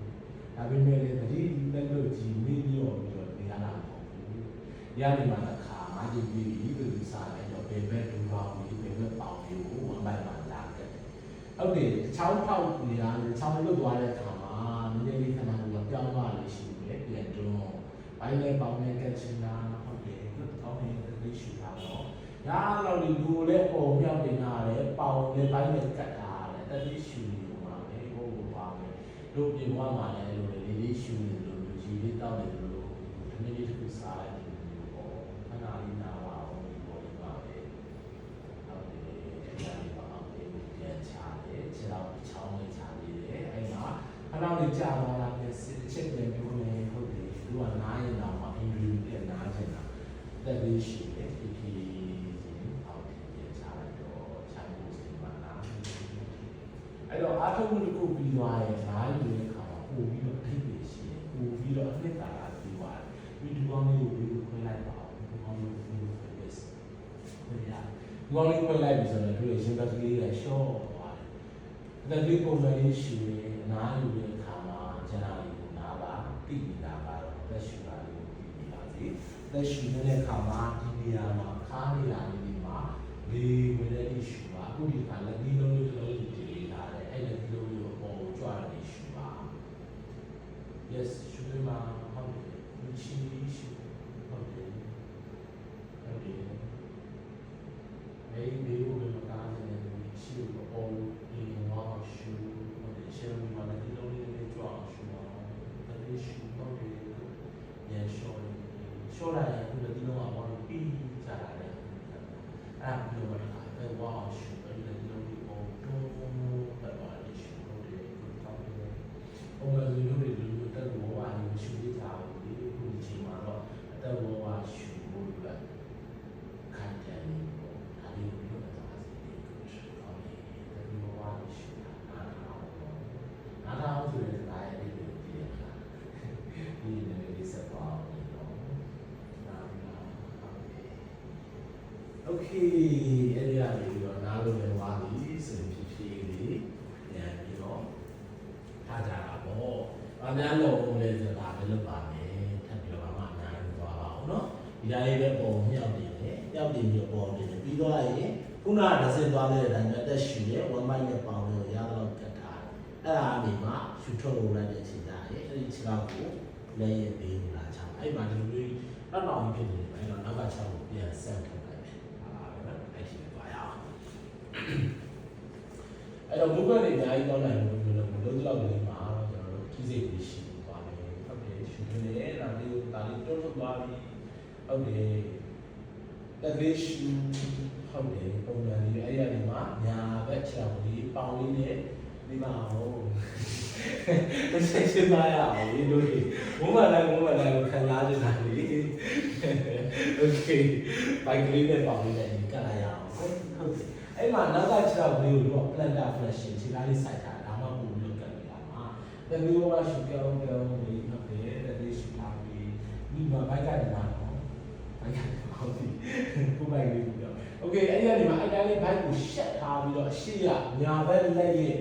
ဒါပေမဲ့လည်းတတိလက်လို့ကြည်မေးပြီးတော့နေရတာမဟုတ်ဘူးရနေမှာတစ်ခါမှကြည့်ပြီးလို့စားတယ်တော့ဘယ်ဘက်ဒူပေါင်းပြီးဘယ်ဘက်ပေါင်းပြီးကိုဝမ်းပိုက်မှာလာခဲ့တယ်ဟုတ်တယ်ချောင်းပေါက်နေရတယ်ချောင်းလွတ်သွားတဲ့အခါမှာနည်းနည်းလေးခဏလေးပြောင်းသွားလို့ရှိတယ်ပြန်တော့ဘိုင်းနဲ့ပေါင်းနဲ့ကက်ချင်တာဟုတ်တယ်သူတောင်းနေတဲ့သိရှိတာတော့ညာလောက်ဒီလူလည်းပုံမြောက်တင်တာလည်းပေါင်းနဲ့ဘိုင်းနဲ့ကတ်တာလည်းတတိရှိနေမှာပဲဟိုပါမယ်တို့ပြင်သွားမှလည်းလို့လေလေးရှိနေလို့လူကြီးလေးတောက်နေလို့ဒီနေ့လေးတစ်ခုစားလိုက်တယ်ပေါ့ခဏလေးနာပါအောင်ဒီပေါ်လေးပါပဲဟုတ်တယ်ညာလေးပါအောင်ပြန်ချတယ်ခြေထောက်ချောင်းလေးချသေးတယ်အဲ့မှာခဏလေးကြာသွားတာပဲစစ်ချက်ပြန်ပြောနေဟုတ်တယ်သူကနားရင်တော့မှအင်္ဂလိပ်ပြန်နားချင်တာတက်လေးရှိတယ်ဒီအောက်ပြန်ချလိုက်တော့ခြိုင်ဖို့စီမံနာ အားထုတ်မှုတစ်ခုပြီးသွားရင်နားယူတဲ့အခါမှာပို့ပြီးတော့ထိပ်ပြီးရှိတယ်ပို့ပြီးတော့အနှစ်သာရပြီးသွားတယ်ဒီကောင်းလေးကိုပြီးခွဲလိုက်ပါဦးဒီကောင်းလေးကိုပြီးခွဲပေးစခွဲရဒီကောင်းလေးခွဲလိုက်ပြီဆိုတော့သူရဲ့ရှင်ဘက်ကလေးကရှော့သွားတယ်ဒါကလေးပုံစံလေးရှိရင်နားယူတဲ့အခါမှာကျန်တာလေးကိုနားပါသိပြီးသားကတော့သက်ရှူတာလေးကိုသိပြီးပါစေသက်ရှူတဲ့အခါမှာဒီနေရာမှာခါးနေရာလေးဒီမှာလေးဝင်တဲ့ရှူပါအခုဒီခါလက်ဒီလုံးလေးတစ်လုံးကြည့်လာတယ်အဲ့လက်ဒီလုံးလေးကိုပေါ်ကြွတယ်ရှူပါ yes ရှူရမှာဟုတ်တယ်ရှူရှူဟုတ်တယ်ဟုတ်တယ်အဲ့ဒီလိုမျိုးကားနေတယ်ရှူပေါ်ဒီဝါရှူဟုတ်တယ်ရှူမှာလက်ဒီလုံးလေးကြွရှူပါအဲ့ဒီရှူဟုတ်တယ်ရရှော့ရှော့လိုက်ရင်ဒီလက်ဒီလုံးကပေါ်ပြီးကြတာလေအဲ့ဒါမျိုးပါအဲ့ဝါရှူအဲ့ဒီလက်ဒီလုံးကိုပေါ်တော့ပါလိရှူဟုတ်တယ်ကောင်းတယ်ဘုံလူတွေလူတက်ဘောဝါနေရှူရကြဘူးဒီခုဒီချိန်မှာတော့အတက်ဘောဝါရှူဖို့အတွက်ခံတယ်ပေါ့ဒါလေးကိုပြောတာစီဒီကောင်းတယ်တက်ဘောဝါရှူတာနားထောင်ဆိုတဲ့အားရတဲ့ဒီအခါဒီနေ့လေးဆက်ပါအောင်နော်โอเคအဲ့ဒီအရေးတော့နားလို့လည်းဝါပြီဆိုရင်ဖြစ်ဖြစ်လေးပြန်ပြီးတော့ထားကြတာပေါ့။အများလုံးလည်းဆိုတာပဲလုပ်ပါမယ်။ထပ်ပြီးတော့မှအများကြီးသွားပါအောင်နော်။ဒီအရေးပဲပုံမြောက်နေတယ်။မြောက်တင်ပြီးပေါ်နေတယ်ပြီးတော့ရင်ခုနကတစ်စက်သွားတဲ့အတိုင်းအသက်ရှူရဲ့1မိုက်နဲ့ပေါင်းလို့ရတော့ကတ်ထားတယ်။အဲ့ဒါအနေမှာရှူထုတ်လို့လိုက်တဲ့ချိန်သားရဲ့အဲ့ဒီခြေထောက်ကိုလက်ရပေးလာချောင်းအဲ့မှာဒီလိုတော့နောက်ဖြစ်နေတယ်အဲ့တော့နောက်ကခြေထောက်ကိုပြန်ဆက်ထုတ်လိုက်မယ်။ဟာပဲအဲ့ဒီသွားရအောင်။အဲ့တော့ဘုရားတွေအများကြီးကောင်းနိုင်လို့ပြောလို့လုံးလောက်လေးမှာကျွန်တော်တို့ကြီးစိတ်ကြီးရှိသွားတယ်ဟုတ်တယ်ရှူနေတယ်ဒါလေးကိုဒါလေးတွန်းထုတ်သွားပြီဟုတ်တယ်တက်လေးရှူဟုတ်တယ်ပုံစံလေးအဲ့ဒီကနေမှညာဘက်ခြေထောက်လေးပေါင်လေးနဲ့ဒီမှာဟိုတစ်ချက်ချင်းပါရအောင်ဒီလိုကြီးဘုမလည်းကိုခံစားနေတာလေโอเคဘိုက်ကလေးနဲ့ပေါင်လေးနဲ့ကတ်လိုက်ရအောင်ဟုတ်တယ်အဲ့မှာနောက်ကခြေထောက်လေးကိုတော့ plantar flexion ခြေသားလေးစိုက်ထားတာဒါမှမဟုတ်ဘူးကတ်နေတာမှာတကယ်လို့ရှုပြောင်းလေးဟုတ်တယ်တကယ်ရှုထားပြီးဒီမှာဘိုက်ကဒီမှာနော်ဘိုက်ကဟုတ်ပြီကိုဘိုက်လေးပြောโอเคအဲ့ဒီမှာအဲ့တိုင်းလေးဘိုက်ကိုရှက်ထားပြီးတော့ရှေ့ရညာဘက်လက်ရဲ့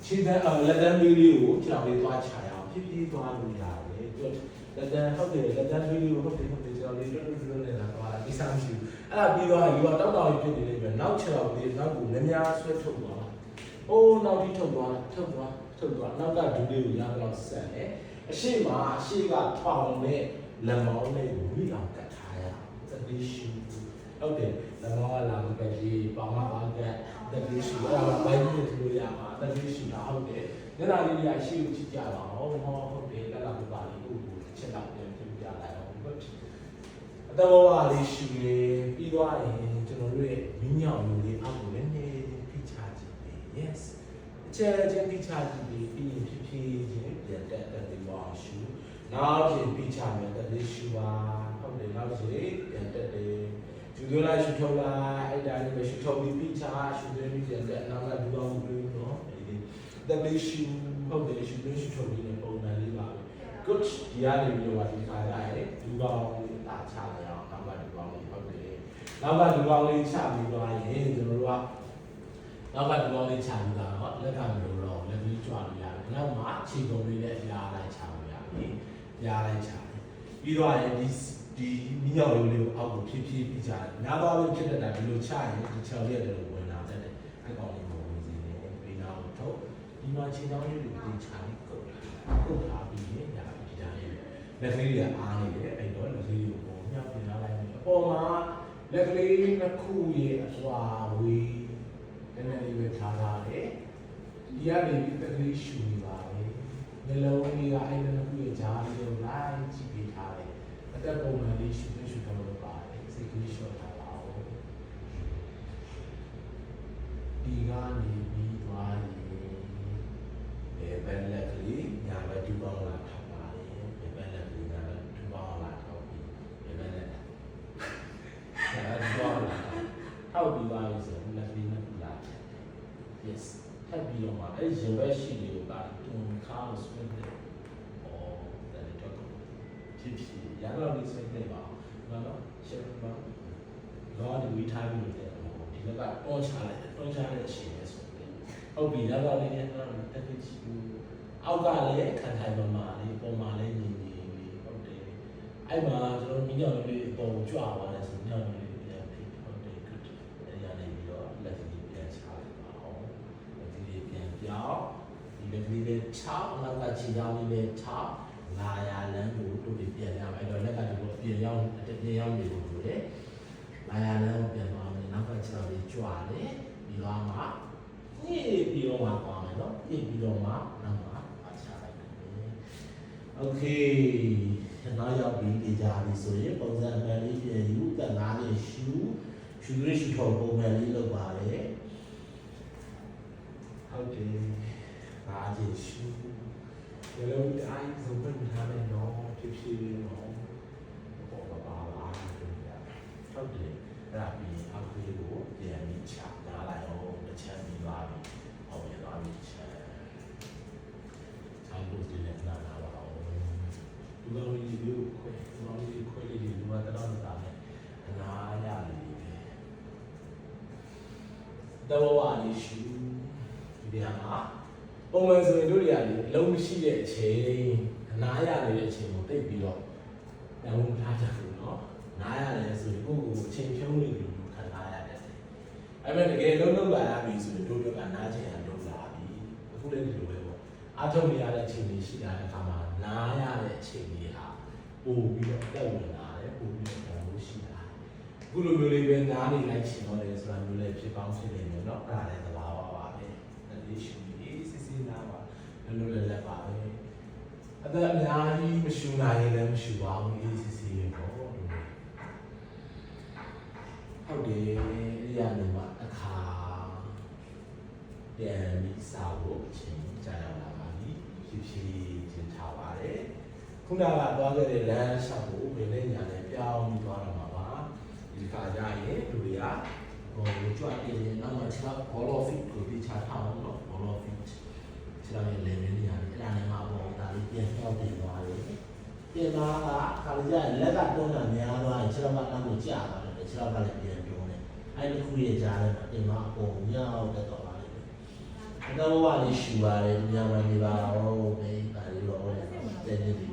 ခြေသားလက်တန်းလေးကိုခြေထောက်လေးသွားချရအောင်ဖြည်းဖြည်းသွားလို့ရတယ်လက်တန်းဟုတ်တယ်လက်တန်းလေးကိုဟုတ်တယ်ခြေထောက်လေးတွန်းနေတာတော့ဒီစားမရှိဘူးအဲ့ဒါပြီးတော့ယူတော့တောက်တောက်ဖြစ်နေတယ်ပြီးနောက်ခြေထောက်လေးနောက်ကိုများများဆွဲထုတ်သွားတာ။အိုးနောက်ပြီးထုတ်သွားနောက်ကဒူးလေးကိုရတော့ဆက်တယ်။အရှိမအရှိကထောင်နဲ့လက်မောင်းလေးကိုဝိအောင်ကတ်ထားရအောင်။သတိရှိဟုတ်တယ်လက်မောင်းကလာမကတ်ကြီးပေါင်မပါကတ်သတိရှိအဲ့ဒါဘိုင်းနဲ့ထလို့ရမှာသတိရှိတာဟုတ်တယ်။ညနာလေးကြီးအရှိကိုကြည့်ကြပါအောင်။ဟုတ်တယ်လက်လာမပါလေးကိုချက်တော့ပြန်ပြပြလိုက်အောင်ဟုတ်တယ်။အတော်ဝါလေးရှိနေပြီးသွားရင်ကျွန်တော်တို့ရဲ့မင်းညောင်လူလေးအောက်ကိုလည်းနေဖိချကြည့်တယ် yes အကျဉ်းချင်းဖိချကြည့်ပြီးရင်ဖြည်းဖြည်းချင်းပြန်တက်ပြီးပါရှူနောက်ချင်းဖိချမယ်တက်လေးရှူပါဟုတ်တယ်နောက်ချင်းပြန်တက်တယ်ကျူသွင်းလိုက်ရှူထုတ်လိုက်အဲ့ဒါလေးပဲရှူထုတ်ပြီးဖိချရှူသွင်းပြီးပြန်တက်နောက်ကဒူအောင်ပြီးတော့ဒီတက်လေးရှူဟုတ်တယ်ရှူသွင်းရှူထုတ်ပြီးနေပုံစံလေးပါပဲ good ဒီကနေပြီးတော့ဒီခါရတယ်ဒူအောင်တာချလိုက်အောင်နောက်ကဒူအောင်လေးဟုတ်တယ်နောက်ကဒူအောင်လေးချပြီးသွားရင်ကျွန်တော်တို့ကနောက်ကဒူအောင်လေးချပြီးတော့လက်ကမလို့တော့လက်ပြီးကြွလို့ရတယ်နောက်မှခြေကုံလေးနဲ့ပြားလိုက်ချလို့ရတယ်ပြားလိုက်ချပြီးတော့ရင်ဒီမိညောင်လေးကိုအောက်ကိုဖြည်းဖြည်းပြီးချတယ်များသွားလို့ဖြစ်တဲ့တိုင်ဘယ်လိုချရင်ဒီချော်ရက်တွေကိုဝင်လာတတ်တယ်အကောင်လေးကိုဝင်စီနေပြီးတော့ထုတ်ဒီမှာခြေချောင်းလေးတွေကိုချပြီးကုတ်ထားပြီးရင်ဒါဒီတိုင်းလက်ကလေးတွေကအားနေတယ်အဲ့တော့လက်ကလေးကိုပုံမြောက်ပြင်လာလိုက်တယ်အပေါ်မှာလက်ကလေးနှစ်ခုရဲ့အစွာဝေးနည်းနည်းလေးပဲထားထားတယ်ဒီကနေပြီးလက်ကလေးရှူနေပါလေနှလုံးလေးကအဲ့နှစ်ခုရဲ့ဂျားလေးကိုလိုက်ကြည့်ပေးထားတယ်အသက်ပုံမှန်လေးရှူတော့လို့ပါတယ်စိတ်ကလေးရှော့ထားပါဦးဒီကနေပြီးသွားရင်ဘယ်လက်ကလေးညာဘက်ဒူပေါင်းလာထားပါတယ်ဘယ်လက်ကလေးညာဘက်ဒူပေါင်းလာထောက်ပြီးဘယ်လက်ညာဒူပေါင်းလာထောက်ပြီးပါလို့ဆိုလက်ကလေးနဲ့လာ yes ထ ပ်ပြီးတော့မှအဲ့ရင်ဘက်ရှိလေးကိုဒါတွန်ခါလို့ဆွဲတယ်။ဩဒါလည်းတော့ဖြစ်ရတော့ဒီဆွဲတယ်ပါနော်ရှင်းပါတော့ဒီဝီထားပြီးလို့ဒီဘက်ကတွန်းချလိုက်တယ်တွန်းချတဲ့အချိန်လေးဆိုတယ်ဟုတ်ပြီဒါတော့လည်းတော့တက်ဖြစ်ချီအောက်ကလည်းခံထိုင်ပေါ်မှာလေးပုံမှာလည်းညီညီဟုတ်တယ်အဲ့မှာကျွန်တော်မိကြောင်လေးပုံကြွသွားတယ်ဆိုမြောင်လေးပြန်ပြီးဟုတ်တယ် good အဲ့ရနေပြီးတော့လက်ကလေးပြန်ချလိုက်ပါအောင်လက်ကလေးပြန်ပြောင်းဒီလက်ကလေးပဲချနောက်ကခြေချောင်းလေးပဲချလာရလမ်းကိုတို့ပြီးပြန်ရမယ်အဲ့တော့လက်ကဒီလိုပြင်ရောက်နေလို့ဆိုတယ်လာရလမ်းကိုပြန်သွားမယ်နောက်ကခြေချောင်းလေးကြွတယ်ပြီးတော့မှညစ်ပြီးတော့မှသွားမယ်နော်ညစ်ပြီးတော့မှနောက်မှโอเคနောက်ရောက်ပြီးဒီကြပြီဆိုရင်ပုံစံမှန်လေးပြန်ယူတက်နားလေးရှူရရှူထောက်ပုံမှန်လေးလုပ်ပါလေဟုတ်တယ်နားကြီးရှူဒီလိုတိုင်းစုံပြန်ထားမယ်နော်ဖြစ်ဖြစ်နော်ပေါ်ပါလာဟုတ်တယ်အဲ့ဒါပြီးအောက်လေးကိုပြန်ပြီးချနားလိုက်အောင်တစ်ချက်ပြီးသွားပြီအောင်ရသွားပြီချက်ဆောင်းလို့ဒီလက်နားလာပါဒီလိုလေးကိုခွဲဒီလိုလေးခွဲလေးဒီမှာတော့တာနဲ့နားရလေးပဲတော့ဝါလေးရှူဒီဟာပုံမှန်ဆိုရင်တို့တွေကလေအလုံးမရှိတဲ့အချိန်နားရနေတဲ့အချိန်ကိုတိတ်ပြီးတော့တောင်းထားကြဘူးเนาะနားရတယ်ဆိုရင်ကိုယ့်ကိုအချိန်ဖြုံးနေလို့ခံစားရတယ်အဲ့မဲ့တကယ်လုံးလာရပြီဆိုရင်တို့ကနားချင်ရလုံးလာပြီအခုလည်းဒီလိုပဲပေါ့အားထုတ်နေရတဲ့အချိန်လေးရှိတာတဲ့အခါမှာနားရတဲ့အချိန်လေးဟာပို့ပြီးတော့တက်ဝင်လာတယ်ပို့ပြီးတော့တောင်းလို့ရှိတာအခုလိုမျိုးလေးပဲနားနေလိုက်ချင်တော့တယ်ဆိုတာမျိုးလည်းဖြစ်ကောင်းဖြစ်နေတယ်เนาะအဲ့ဒါလည်းသဘာဝပါပဲအဲ့ဒီရှိပြီးစစ်စစ်နားပါလုံးလည်းလက်ပါပဲအသက်အများကြီးမရှူနိုင်ရင်လည်းမရှူပါဘူးအေးစစ်စစ်ရေပေါ့ဟုတ်တယ်အဲ့ရနေမှာအခါပြန်ပြီးစာဖို့အချိန်ကြာရလာပါပြီဖြည်းဖြည်းချင်းထားပါတယ်ခုနကသွားခဲ့တဲ့လမ်းလျှောက်ကိုဘယ်နဲ့ညာနဲ့ပြောင်းပြီးသွားတော့မှာပါဒီခါကျရင်လူတွေကကြွတည်နေနောက်မှချက် ball of fit ကိုပြချထားအောင်နော် ball of fit ချက်လည်းလည်းနေရတယ်အဲ့ဒါနဲ့မှပေါ့ဒါလေးပြန်ပြောင်းတင်သွားတယ်ပြင်လာကခါလေးကျလက်ကတွန်းတာများသွားရင်ချက်တော့နောက်ကိုကြာသွားတယ်ချက်တော့လည်းပြန်တွန်းတယ်အဲ့ဒီခုရဲ့ကြားထဲမှာတင်သွားပုံမြောက်တက်တော့ပါလိမ့်မယ်အဲ့တော့ဝါလေးရှူပါတယ်ညမှာနေပါတော့ဘေးပါလေးတော့တဲ့နေပြီ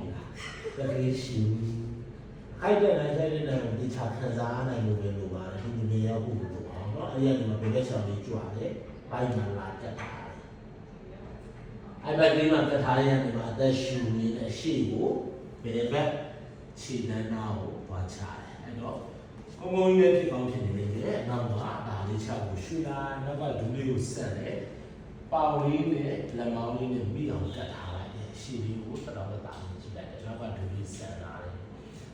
တကယ်ရှူအဲ့တဲ့နိုင်တဲ့နိုင်ဒီချခံစားနိုင်လို့ပဲလို့ပါတယ်ဒီနေရာဟုတ်လို့အောင်เนาะအဲ့ရနေမှာဘယ်လက်ဆောင်လေးကြွတယ်ဘိုင်းမှာလာတက်တာအဲ့ဘက်ကလေးမှာတက်ထားရတဲ့မှာအသက်ရှူနေတဲ့အရှိကိုဘယ်ဘက်ခြေနှမ်းနာကိုသွားချတယ်အဲ့တော့ကုန်းကုန်းကြီးပဲဖြစ်ကောင်းဖြစ်နေတယ်နောက်မှာဒါလေးချကိုရှူလိုက်နောက်ကဒူးလေးကိုဆက်တယ်ပေါင်လေးနဲ့လက်မောင်းလေးနဲ့မိအောင်တက်ထားလိုက်တယ်ရှီလေးကိုတက်တော့တက်တာကြည့်လိုက်တယ်နောက်ကဒူးလေးဆက်လာတယ်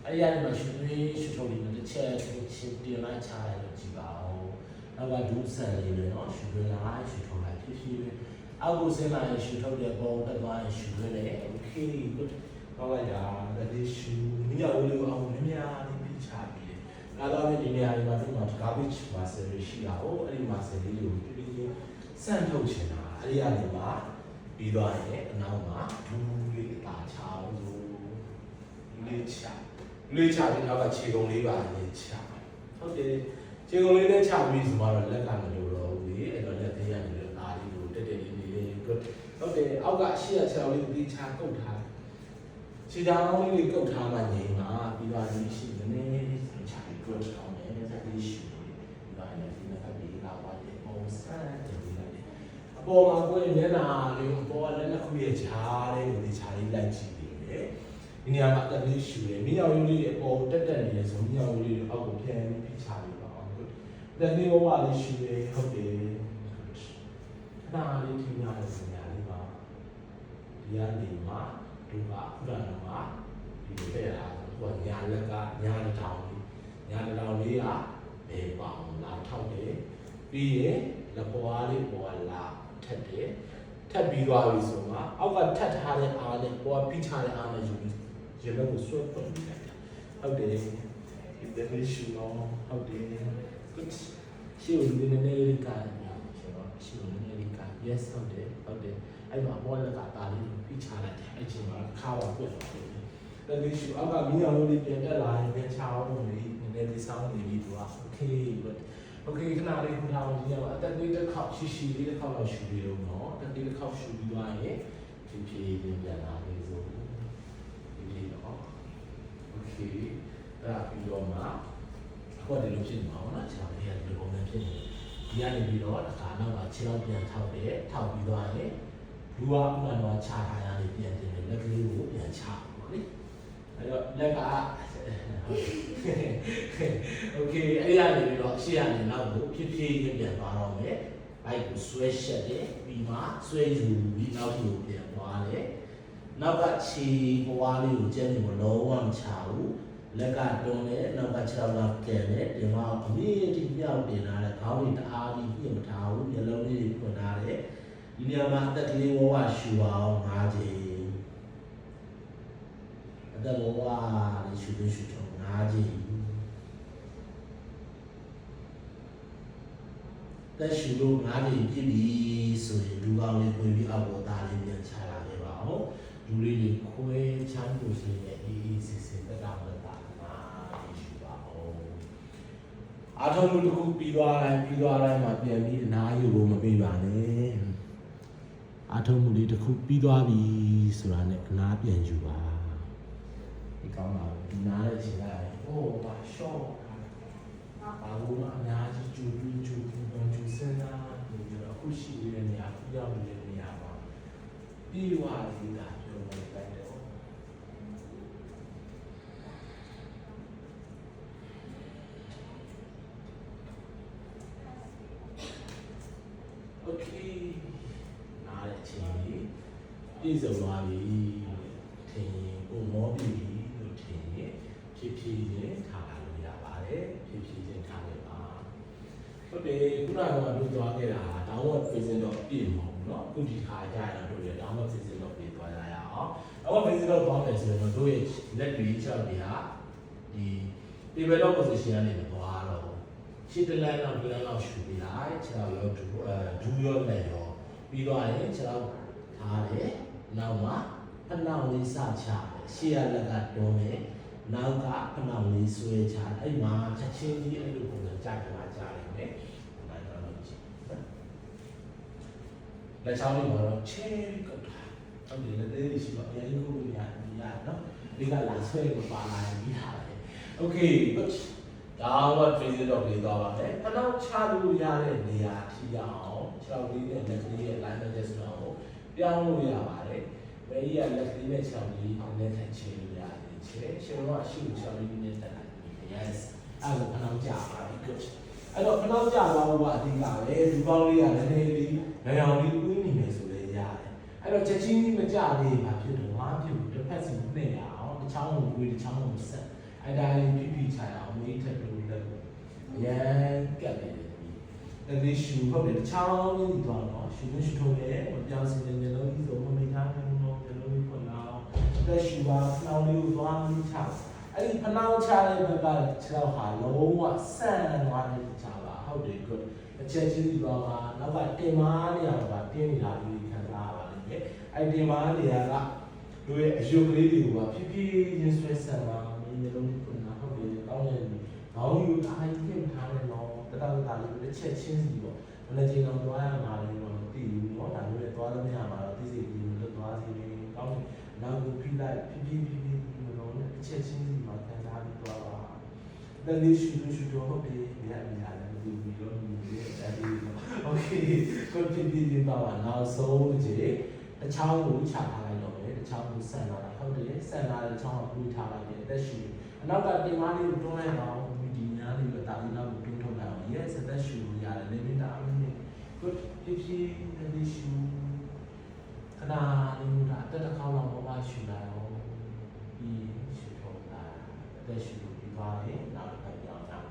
အဲ့ဒီကနေမှရှူထုတ်လေးနဲ့တစ်ချက်ချင်းတင်လိုက်ချလိုက်လို့ကြည့်ပါဦးနောက်ကဒူးဆက်လေးနဲ့နော်ရှူလိုက်ရှူထုတ်လိုက်ဖြည်းဖြည်းပဲအောက်ကိုဆင်းလာရင်ရှူထုတ်တဲ့ပုံတက်သွားရင်ရှူရတယ် okay good ဟောလိုက်တာဒီရှူမိရဦးလေးအောင်မြများလေးပြချပြီးတယ်။နောက်တော့ဒီနေရာမှာဒီမှာ garbage muscle ရှိတာ哦အဲ့ဒီ muscle လေးကိုပြပြချင်းစမ်းထုတ်ချင်တာအဲ့ဒီကနေမှပြီးသွားရင်အနောက်မှာဒူးလေးတာချအောင်လို့လေးချပြီးနောက်ကခြေကုံလေးပါလေးချဟုတ်တယ်ခြေကုံလေးနဲ့ချပြီးဆိုမှတော့လက်ကမလို့တော့ဘူးလေအဲ့တော့လက်သေးရနေလို့ဒါလေးကိုတက်တက်လေးလေး good ဟုတ်တယ်အောက်ကအရှိရခြေောက်လေးကိုချကုတ်ထားခြေထောက်လေးကိုကုတ်ထားမှငြိမ်မှာပြီးတော့ဒီရှိနေနေချပြီး good အောင်တယ်ဆက်ပြီးရှိပြီးတော့လည်းဒီနေ့ကပြီးလာပါတယ်ပုံစံတင်ပြီးလိုက်အပေါ်မှာကိုယ်မျက်နှာလေးအပေါ်ကလည်းနှစ်ခုရဲ့ခြားလေးကိုဒီခြားလေးလိုက်ကြည့်ပြီးတယ်ဒီနေရာမှာတက်လေးရှူတယ်မြေရောင်ရိုးလေးအပေါ်တက်နေတယ်ဆိုမြေရောင်ရိုးလေးအောက်ကိုပြန်ပြီးခြားပြီးပါအောင်good တက်လေးဝါလေးရှူတယ်ဟုတ်တယ်ခဏလေးထိများတဲ့နေရာလေးပါဒီကနေမှာဒီကခုနကမှာဒီလိုတဲ့ဟာဟိုညာလက်ကညာတောင်လေးဘယ်ပေါင်လာထောက်တယ်ပြီးရင်လက်ပွားလေးပေါ်လာထက်တယ်ထပ်ပြီးသွားပြီဆိုမှအောက်ကထပ်ထားတဲ့အားနဲ့ပေါ်ပြီးချတဲ့အားနဲ့ယူပြီးရေဘက်ကိုဆွဲဖွင့်ပြီးလိုက်တာဟုတ်တယ်ဒီတဲ့ရှူတော့ဟုတ်တယ် good ရှူနေနေလေးကန်ဆိုတော့ရှူနေနေလေးကန် yes ဟုတ်တယ်အဲ့မှာဘောလက်ကတာလေးဖိချလိုက်တယ်အဲ့ချိန်မှာခါပါပြတ်သွားတယ်တကယ်ရှိအောက်ကမင်းအောင်လေးပြန်တက်လာရင်ပြန်ချအောင်လို့နည်းနည်းလေးစောင်းနေပြီသူက okay but okay ခဏလေးခဏအောင်ကြီးရပါအသက်သေးတစ်ခေါက်ရှိလေးတစ်ခေါက်လောက်ရှူပြီးတော့နော်အသက်သေးတစ်ခေါက်ရှူပြီးသွားရင်ဖြည်းဖြည်းပြန်လာပြီဆိုဒီတော့ okay အဲ့ပြီးတော့မှဟောဒီလိုဖြစ်နေမှာပေါ့နော်ခြေလေးကဒီလိုပုံစံဖြစ်နေဒီကနေပြီးတော့တစ်ခါနောက်ကခြေထောက်ပြန်ထောက်တယ်ထောက်ပြီးသွားရင်လူကဥပမာတော့ခြာထားရလေးပြန်တင်တယ်လက်ကလေးကိုပြန်ချပါလေအဲ့တော့လက်ကโอเคအဲ့ရနေပြီးတော့အရှိရနေနောက်ကိုဖြည်းဖြည်းချင်းပြန်သွားတော့မယ်ဘိုက်ကိုဆွဲရှက်တယ်ပြီးမှဆွဲယူပြီးနောက်ကိုပြန်သွားတယ်နောက်ကခြေပွားလေးကိုကျန်းနေမလုံးဝမချဘူးလက်ကတွန်းတယ်နောက်ကခြေထောက်လောက်ကဲတယ်ဒီမှာအမြင့်တိမြောက်တင်လာတဲ့ခေါင်းကြီးတအားကြီးပြမထားဘူးမျက်လုံးလေးဖွင့်ထားတယ်ဒီနေရာမှာအသက်ကလေးဝဝရှူအောင်၅ချိန်အသက်ဝဝလေးရှူလို့ရှူထုံ၅ချိန်လက်ရှူလို့၅ချိန်ပြည့်ပြီဆိုရင်လူကောင်းလေးပြေးပြီးအောက်ပေါ်သားလေးပြန်ချလာခဲ့ပါအောင်လူလေးတွေခွဲချမ်းလို့ရှိရင်အေးအေးဆေးဆေးတက်တာမလားရှူပါအောင်အားထုတ်မှုတစ်ခုပြီးသွားတိုင်းမှာပြန်ပြီးအနားယူဖို့မပေးပါနဲ့အားထုတ်မှုလေးတစ်ခုပြီးသွားပြီဆိုတာနဲ့အနားပြန်ယူပါဒီကောင်းပါဒီနားရဲ့ချိန်လိုက်ဟိုးပါရှော့ဘာလို့အများကြီးကျူပြီးစဉ်းစားနေကြတော့အခုရှိနေတဲ့နေရာပြောင်းနေတဲ့နေရာမှာပြီးသွားသေးတာပြောနေတယ်တော့โอเคနားရဲ့ချိန်ကြီးပြည့်စုံသွားပြီထင်ရင်ကိုမောပြီလို့ထင်ရင်ဖြည်းဖြည်းချင်းထားလာလို့ရပါတယ်ဖြည်းဖြည်းချင်းထားလိုက်ပါဟုတ်တယ်ခုနကတော့တို့သွားခဲ့တာတောင်းဝတ် facing တော့ပြည့်မဟုတ်ဘူးเนาะအခုဒီခါကျရင်တို့ရတောင်းဝတ် facing တော့ပြည့်သွားရအောင်တောင်းဝတ် facing တော့သွားမယ်ဆိုရင်တို့ရဲ့လက်တွေချောက်တွေဟာဒီ table top position ကနေသွားတော့ရှစ်တလန်းလောက်ရှူပြီးလိုက်ခြေထောက်ရောဒူရောလက်ရောပြီးသွားရင်ခြေထောက်ထားတယ်နောက်မှာဖနှောင့်လေးစချတယ်ရှေ့ရလက်ကတွန်းတယ်နောက်ကဖနှောင့်လေးဆွဲချတယ်အဲ့မှာချက်ချင်းကြီးအဲ့လိုပုံစံကြိုက်ကြတယ်မယ်နိုင်တော့လို့ကြည့်လက်ချောင်းလေးမှာတော့ချဲပြီးကတ်တာအဲ့ဒီလက်သေးရှိတော့အရင်ကကိုရနော်ဒီကလာဆွဲကိုပါလာပြီးထားတယ်โอเค good ဒါမှ facing တော့ပြီးသွားပါမယ်ဖနှောင့်ချလို့ရတဲ့နေရာထိရအောင်ခြေထောက်လေးနဲ့လက်ကလေးရဲ့ line adjust ကိုပြောင်းလို့ရပါတယ်ဘယ်ကြီးကလက်ကလေးနဲ့ခြေထောက်လေးနဲ့ထိုင်ချလို့ရတယ်ချဲရှင်တော့ရှုခြေထောက်လေးနဲ့တက်လိုက် yes အဲ့လိုဖနှောင့်ကြပါပြီ good အဲ့တော့ဖနှောင့်ကြသွားဖို့ကအဓိကပဲဒီပေါင်းလေးကလည်းနည်းနည်းလေးငရောင်လေးကွင်းနေမယ်ဆိုလည်းရတယ်အဲ့တော့ချက်ချင်းကြီးမကြသေးပါဖြစ်တော့ဘာဖြစ်ဘူးတစ်ဖက်စီနဲ့ရအောင်တစ်ချောင်းကိုကွေးတစ်ချောင်းကိုဆက်အဲ့ဒါလေးပြချင်အောင်မိထက်လို့လည်းရန်ကပ်နေတယ်အဲ့ဒီရှူဟုတ်တယ်တစ်ချောင်းလေးဒီတော့နော်ရှူလို့ရှူထုံးတယ်မပြောင်းစင်တဲ့မျိုးလုံးကြီးဆိုမမိသားဘူးနော်မျိုးလုံးကြီးခွန်အောင်တက်ရှူပါနှောင်းလေးကိုသွားပြီးချအဲ့ဒီဖနှောင်းချတဲ့ဘက်ကခြေထောက်ဟာလုံးဝဆန့်သွားတဲ့ချပါဟုတ်တယ် good အချက်ချင်းဒီတော့ကနောက်ကတင်မားနေရာကတင်းနေတာလေးခံစားရပါလိမ့်မယ်အဲ့ဒီတင်မားနေရာကတို့ရဲ့အယုတ်ကလေးတွေကဖြည်းဖြည်းချင်းဆွဲဆန့်သွားမျိုးလုံးကြီးခွန်အောင်ဟုတ်တယ်ကောင်းတယ်ခေါင်းယူအားကြီးပြင်ထားတယ်နော်တတလေးတစ်ချက်ချင်းစီပေါ့ဘယ်နှချိန်တော့သွားရမှာလဲတော့မသိဘူးเนาะဒါမျိုးနဲ့သွားလို့မရမှာတော့သိစိတ်ကြီးလို့သွားစီနေကောင်းတယ်နောက်ကိုဖိလိုက်ဖြည်းဖြည်းမလို့နဲ့တစ်ချက်ချင်းစီမှာခံစားပြီးသွားပါတန်လေးရှူတော့ဟုတ်တယ်ဒီအရာလည်းမသိဘူးလို့မြင်ရတယ်အဲ့ဒီโอเคကိုဖြည်းဖြည်းသွားပါနောက်ဆုံးတစ်ချိန်တစ်ချောင်းကိုချထားလိုက်တော့မယ်တစ်ချောင်းကိုဆန်လာတာဟုတ်တယ်ဆန်လာတဲ့ချောင်းကိုပြီးထားလိုက်တယ်အသက်ရှူအနောက်ကတင်မားလေးကိုတွန်းလိုက်ပါဦးဒီညာလေးကိုတာပြီးနောက်ကိုတွန်းထုတ်လိုက်အောင် yes အသက်ရှူလို့ရတယ်လေမိတာအင်း good ဖြည်းဖြည်းလေးရှူခဏလေးဒါတက်တစ်ခေါက်လောက်ဘာရှူလိုက်အောင်ပြီးရှူထုတ်လိုက်အသက်ရှူလို့ပြီးသွားရင်နောက်တစ်ခါပြောင်းအောင်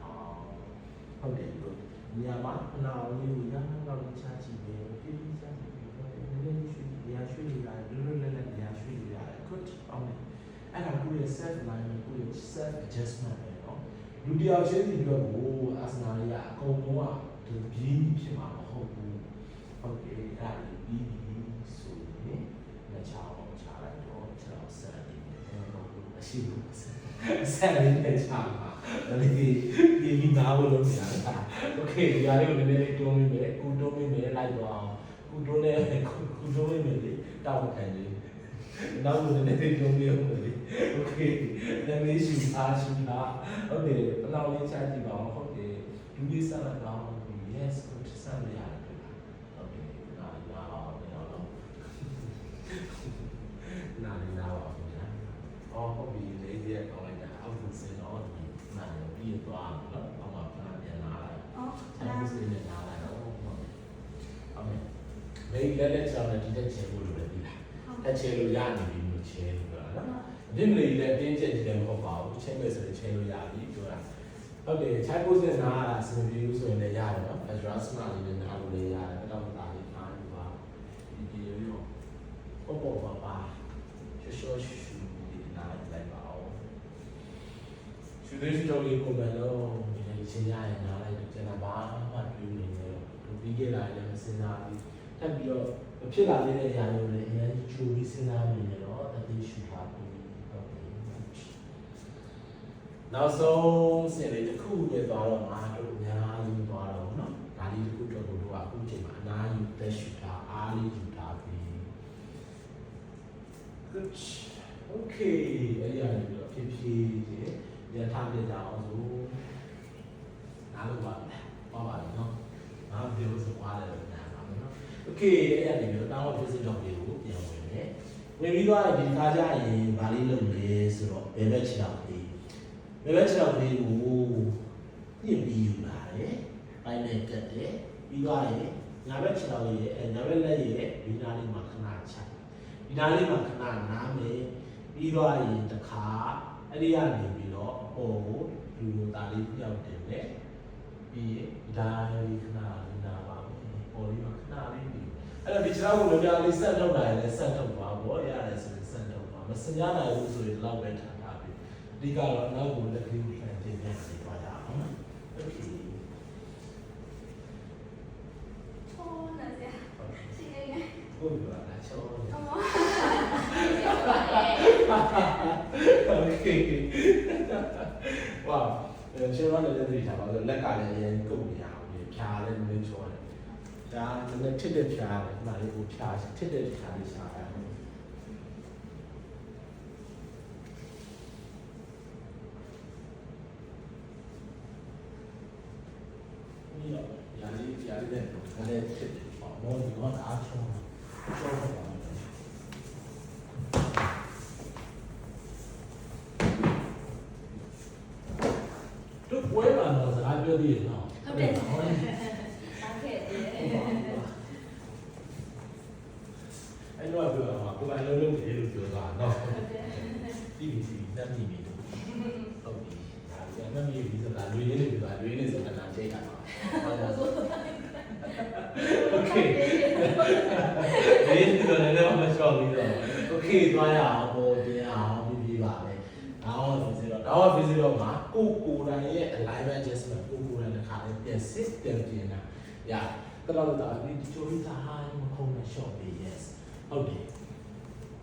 ဟုတ်တယ် good နေရာမှာခဏလေးကိုရမ်းတော့ချာချီပဲဖြည်းဖြည်းချာချီပြီးတော့နည်းနည်းရှူနေရရွှေ့နေရတယ်လွတ်လွတ်လပ်လပ်နေရရွှေ့နေရတယ် good အောင်တယ်အဲ့ဒါကိုရဲ့ self alignment ကိုရဲ့ self adjustment ပဲเนาะလူတယောက်ချင်းစီအတွက်ကိုအာစနာလေးကအကုန်လုံးကဒီဘီးဖြစ်မှာမဟုတ်ဘူးဘာ ဟုတ်တယ်အဲ့ဒါလေးပြီးပြီဆိုရင်လက်ချောင်းချလိုက်တော့ခြေထောက်ဆက်နေတယ်အရှိလို့ဆက်လေးနဲ့ချမှာဒါလေးဒီနားလို့လုပ်ရတာโอเคဒီဟာလေးကိုနည်းနည်းတွန်းမိမယ်ကုတွန်းမိမယ်လိုက်တော့အောင်ကုတွန်းနဲ့ကုတွန်းမိမယ်လေတောက်ခံနေနောက်လို့နည်းနည်းတွန်းမိအောင်လေโอเคနည်းနည်းရှိအားရှိတာဟုတ်တယ်ဘယ်လောက်လေးချကြည့်ပါဦးဟုတ်တယ်ဒူးလေးဆက်လိုက်တော့ yes ကိုဆက်ရရတယ်ဟုတ်တယ်နားပါတော့နားလေးနားပါဘူးညာအော်ဟုတ်ပြီလေးပြကောင်းလိုက်တာအောက်ကိုစင်တော့ဒီမှန်တယ်ပြီးသွားတော့အောက်မှာပြန်လာလိုက်အဲ့ဒီစင်နဲ့လာလိုက်တော့ဟုတ်တယ်မေးလက်လက်ချောင်းနဲ့ဒီတက်ချေဖို့လိုတယ်ပြီလားတက်ချေလို့ရနေပြီလို့ချေလို့ပြောတာနော်ဒီမလေးလည်းတင်းကျပ်ကြည့်တယ်မဟုတ်ပါဘူးချေမဲ့ဆိုရင်ချေလို့ရပြီပြောတာဟုတ်တယ်ခြိုက်ဖို့စင်နာတာစင်ပြီးလို့ဆိုရင်လည်းရတယ်နော် Adrasma လေးနဲ့နားလို့လည်းရတယ်အဲ့တော့ဒါလေးအားလို့ပါဒီရောပေါ့ပါရှော့ရှူဒီနားလိုက်ပါအောင်ရှူသေးရှူတော့လေးပုံမှန်တော့ဒီချင်းရရင်နားလိုက်တော့ကျန်တာဘာမှတွေးနေနေတော့ပြီးခဲ့လာလည်းမစင်စားဘူးထပ်ပြီးတော့ဖြစ်လာတဲ့အရာတွေလည်းအရင်ချိုးပြီးစဉ်းစားနေတယ်တော့တတိရှူပါဘူးဟုတ်တယ်နောက်ဆုံးစင်လေးတစ်ခုပဲသွားတော့ငါတို့အများကြီးသွားတော့เนาะဒါလေးတစ်ခုတော့တို့ကအခုချိန်မှာအနာယူတက်ရှူတာအားလေးယူတာပြီ good okay အဲ့ဒီအရာတွေတော့ဖြည်းဖြည်းချင်းရထားပြကြအောင်ဆိုနားလို့ပါပါเนาะငါပြောစကားလည်းနားပါမယ်เนาะ okay အဲ့ဒီအရာတွေတော့တောင်းဝဖြစ်စစ်တော့လေးကိုပြန်ဝင်တယ်ဝင်ပြီးတော့ဒီခါကျရင်ဗာလေးလုပ်လဲဆိုတော့ဘယ်ဘက်ချီတော့လေးဘယ်ဘက်ချီတော့လေးကိုပြင့်ပြီးယူလာတယ်ပိုင်းနဲ့ကတ်တယ်ပြီးသွားရင်ညာဘက်ချီတော့လေးရဲ့ညာဘက်လက်ရဲ့ဒီနားလေးမှာခဏချဒီနားလေးမှာခဏနားမယ်ပြီးသွားရင်တစ်ခါအဲ့ဒီကနေပြီးတော့အပေါ်ကိုဒီလိုသားလေးပြောက်တယ်လေပြီးရင်ဒါလေးခဏလေးနားပါပေါ်လေးမှာခဏလေးပြီးအဲ့တော့ဒီခြေထောက်ကိုလည်းများလေးဆက်ထုတ်နိုင်လဲဆက်ထုတ်ပါဘောရတယ်ဆိုရင်ဆက်ထုတ်ပါမစင်ရနိုင်ဘူးဆိုရင်လောက်ပဲထားထားပြီအဓိကတော့နောက်ကိုလက်ကလေးကိုပြန်တင်ပြန်နေပါကြအောင်နော်โอเคဟုတ်ပြီလားချောโอเคဝါရှင်းရတဲ့လက်တွေထားပါဆိုလက်ကလည်းအရင်ကုတ်နေရအောင်ဖြာလည်းမင်းချောတယ်ဒါလည်းထစ်တဲ့ဖြာတယ်ဒီမှာလေးကိုဖြာထစ်တဲ့ဖြာလေးရှာရတယ်ဒီတော့ယာလေးတဲ့ဒါလည်းထစ်တယ်ပေါ့ဘောဒီကတော့အားချုံတော့ပါတို့ပွဲမှာတော့စကားပြောသေးတယ်နော်ဟုတ်တယ်ဟုတ်ခဲ့တယ်အဲ့တော့ပြောတာကိုယ်အလုံးလုံးတယ်လို့ပြောတာနော်ပြီးပြီနတ်မိပြီဟုတ်ပြီဒါကနတ်မိပြီဆိုတာလွေရင်းနေပြီလွေရင်းနေဆိုတာနာချိန်တာပါโอเคဒီလိုလည်းမရှော့ပြီးတော့โอเคသွားရအောင်ပေါ်ပြအောင်ပြီးပါပဲဒါက visit တော့မှာကိုယ်တိုင်ရဲ့ alignment adjustment ကိုယ်တိုင်တစ်ခါလေးပြန် system ပြင်တာရတော့တော့ဒီချိုးတာဟာမခုံးနဲ့ short ပြီး yes ဟုတ်တယ်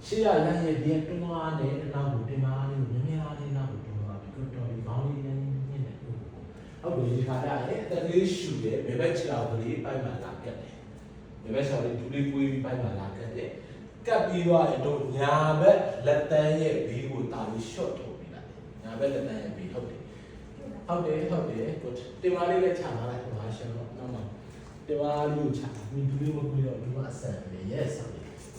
ရှေ့ရလမ်းရဲ့ဒီတွန်းအားနဲ့နောက်ကိုတင်မာလေးကိုမြင်များလေးနောက်ကိုတွန်းသွားပြီးတော့ဒီဘောင်းလေးနဲ့မြင်နေဟုတ်ပြီဒီခါကျရင်အတလေးရှူတယ်ဘယ်ဘက်ခြေတော်ကလေးပိုက်မှလာကတ်တယ်ဘယ်ဘက်ခြေတော်လေးဒူလေးကွေးပြီးပိုက်မှလာကတ်တယ်ကတ်ပြီးသွားရင်တော့ညာဘက်လက်တန်းရဲ့ဘေးကိုတာပြီး short ထုတ်ပြီးလိုက်ညာဘက်လက်တန်းရဲ့ဘေးဟုတ်တယ်good တင်မာလေးလည်းချလာလိုက်ပါရှင်တော့နောက်မှတင်မာလေးကိုချမိဒူလေးကိုကွေးတော့ဒီမှာအဆန်ပဲ yes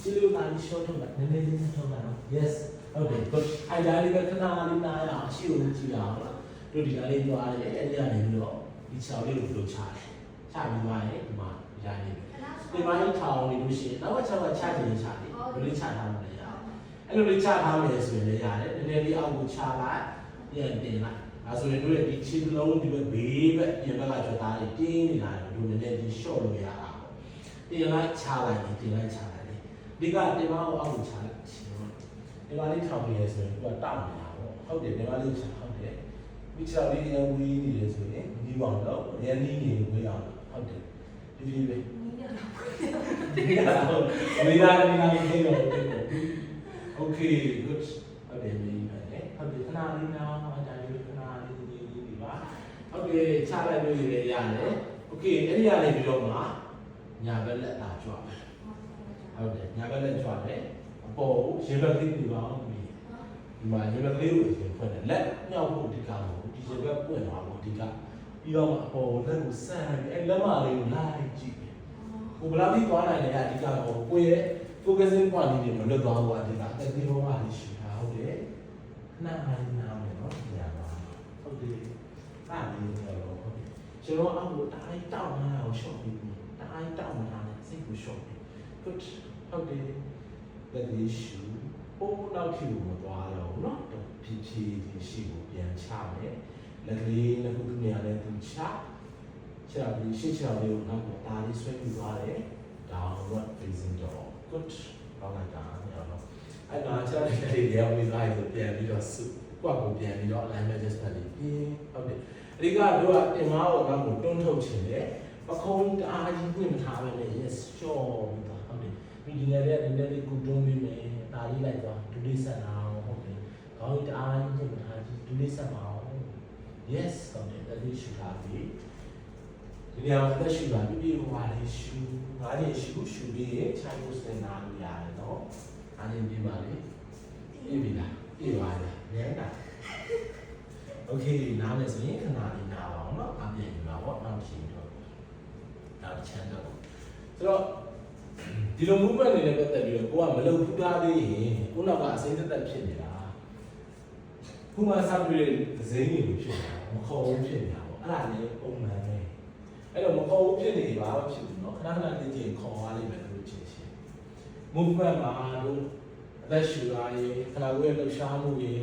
ဒီလိုတာပြီး short ထုတ်လိုက်နည်းနည်းလေးထုတ်လိုက်နော် yes ဟုတ်တယ် good အဲ့ဒါလေးပဲခဏလေးနားရအောင်ရှိလို့ကြည့်ရအောင်လားတို့ဒီကလေးသွားတယ်အဲ့ဒီကနေပြီးတော့ဒီချောင်းလေးကိုဘယ်လိုချလဲချပြီးသွားရင်ဒီမှာရနေပြီဒီမှာကြီးထောင်နေလို့ရှိရင်နောက်ကချောင်းကချချင်ချတယ်ဘယ်လိုချထားမလဲရအဲ့လိုလေးချထားမယ်ဆိုရင်လည်းရတယ်နည်းနည်းလေးအောက်ကိုချလိုက်ပြန်တင်လိုက်အဲဆိုရင်တို့ရဲ့ဒီခြေလုံးဒီဘက်ဘေးဘက်ပြင်ဘက်ကချထားတယ်တင်းနေတာတို့နည်းနည်းဒီ short လို့ရတာပေါ့တင်လိုက်ချလိုက်တင်လိုက်ချလိုက်ဒီကတင်မအောင်အောက်ကိုချလိုက်ဒီမှာလေးထောင်နေရဆိုရင်သူကတောက်နေတာပေါ့ဟုတ်တယ်ဒီမှာလေးချဟုတ်တယ်မိချောက်လေးရဝေးနေတယ်ဆိုရင်ဒီပေါင်းတော့ရန်နီးနေဝေးအောင်ဟုတ်တယ်ဒီပဲ Okay, good. ဟုတ်တယ်မင်းပဲလေဟုတ်တယ်ခဏလေးနားအတိုင်းလေးခဏလေးဒီပါဟုတ်တယ်ချလိုက်လို့ရတယ် Okay အဲ့ဒီကနေပြီးတော့မှညာဘက်လက်လာကြွမယ်ဟုတ်တယ်ညာဘက်လက်ကြွတယ်အပေါ်ရေဘက်ကလေးပြပါအောင်ဒီမှာရေဘက်ကလေးကိုဖွင့်တယ်လက်မြောက်ဖို့ဒီကောင်ဒီရေဘက်ပွင့်သွားဖို့ဒီကပြီးတော့မှအပေါ်လက်ကိုဆန့်ပြီးအဲ့လက်မလေးကိုလိုက်ကြည့်ဟိုဘလာပြီးသွားနိုင်တယ်အဒီကတော့ကိုယ့်ရဲ့ focusing point တွေမလွတ်သွားဘူးအဒီကတက်ပြီးတော့မှရှိတာဟုတ်တယ်ခဏလေးနားမယ်နော်ညာပါဟုတ်တယ်အဲ့ဒီတော့ဟုတ်တယ်ကျွန်တော်အောက်ကိုတိုင်းတောက်နေတာကိုရှော့ပြီးတိုင်းတောက်နေတာနဲ့စိတ်ကိုရှော့ပြီး good ဟုတ်တယ်လက်လေးရှူပိုးနောက်ထီကိုမသွားတော့ဘူးနော်ဖြည်းဖြည်းဒီရှိကိုပြန်ချမယ်လက်ကလေးနှစ်ခုနေရာနဲ့သူချချပြီးရှေ့ချလေးကိုနောက်ကိုဒါလေးဆွဲပြီးသွားတယ် downward facing dog good ကောင်းလိုက်တာညောတော့အဲ့ဒါချတဲ့လေးရောပြီးသွားရင်ပြန်ပြီးတော့စုကွက်ကိုပြန်ပြီးတော့ alignment adjustment လေးပြီးဟုတ်တယ်အဓိကတို့ကတင်မားကိုနောက်ကိုတွန်းထုတ်ခြင်းလေပခုံးတအားကြီးပြင်မထားပဲလေ yes sure ဟုတ်တယ်ဒီဒီလေးနည်းနည်းလေးကုတွန်းပြီးမယ်ဒါလေးလိုက်သွားဒူလေးဆက်လာအောင်ဟုတ်တယ်ခေါင်းတအားကြီးပြင်မထားကြီးဒူလေးဆက်ပါအောင် yes ဟုတ်တယ်ဒါလေးရှူထားပြီဒီနေရာမှာသက်ရှူတာပြပြဟွာလေးရှူငါးနေရှူပြီးချိုင်ကိုစင်နာလို့ရတယ်နော်အားနေပြပါလေပြပြီလားပြပါလားနည်းတာโอเคနားမယ်ဆိုရင်ခဏလေးနားပါအောင်နော်အပြင်ပြပါပေါ့နောက်ချိန်တော့နောက်ချမ်းတော့ဆိုတော့ဒီလို movement တွေနဲ့ပတ်သက်ပြီးတော့ကိုကမလုပ်ဘူးသားသေးရင်ခုနောက်ကအစိမ့်သက်ဖြစ်နေတာခုမှစပြီးဇိမ်းနေလို့ဖြစ်နေတာမခေါ်ဘူးဖြစ်နေတာပေါ့အဲ့ဒါလည်းပုံမှန်ပဲအဲ့တော့မခေါ်ဘူးဖြစ်နေပါတော့ဖြစ်ဘူးเนาะခဏခဏလေးကြည့်ခေါ်သွားလိမ့်မယ်လို့ချင်းချင်း movement မှာတို့အသက်ရှူတာရေခဏကိုယ်လှုပ်ရှားမှုရေ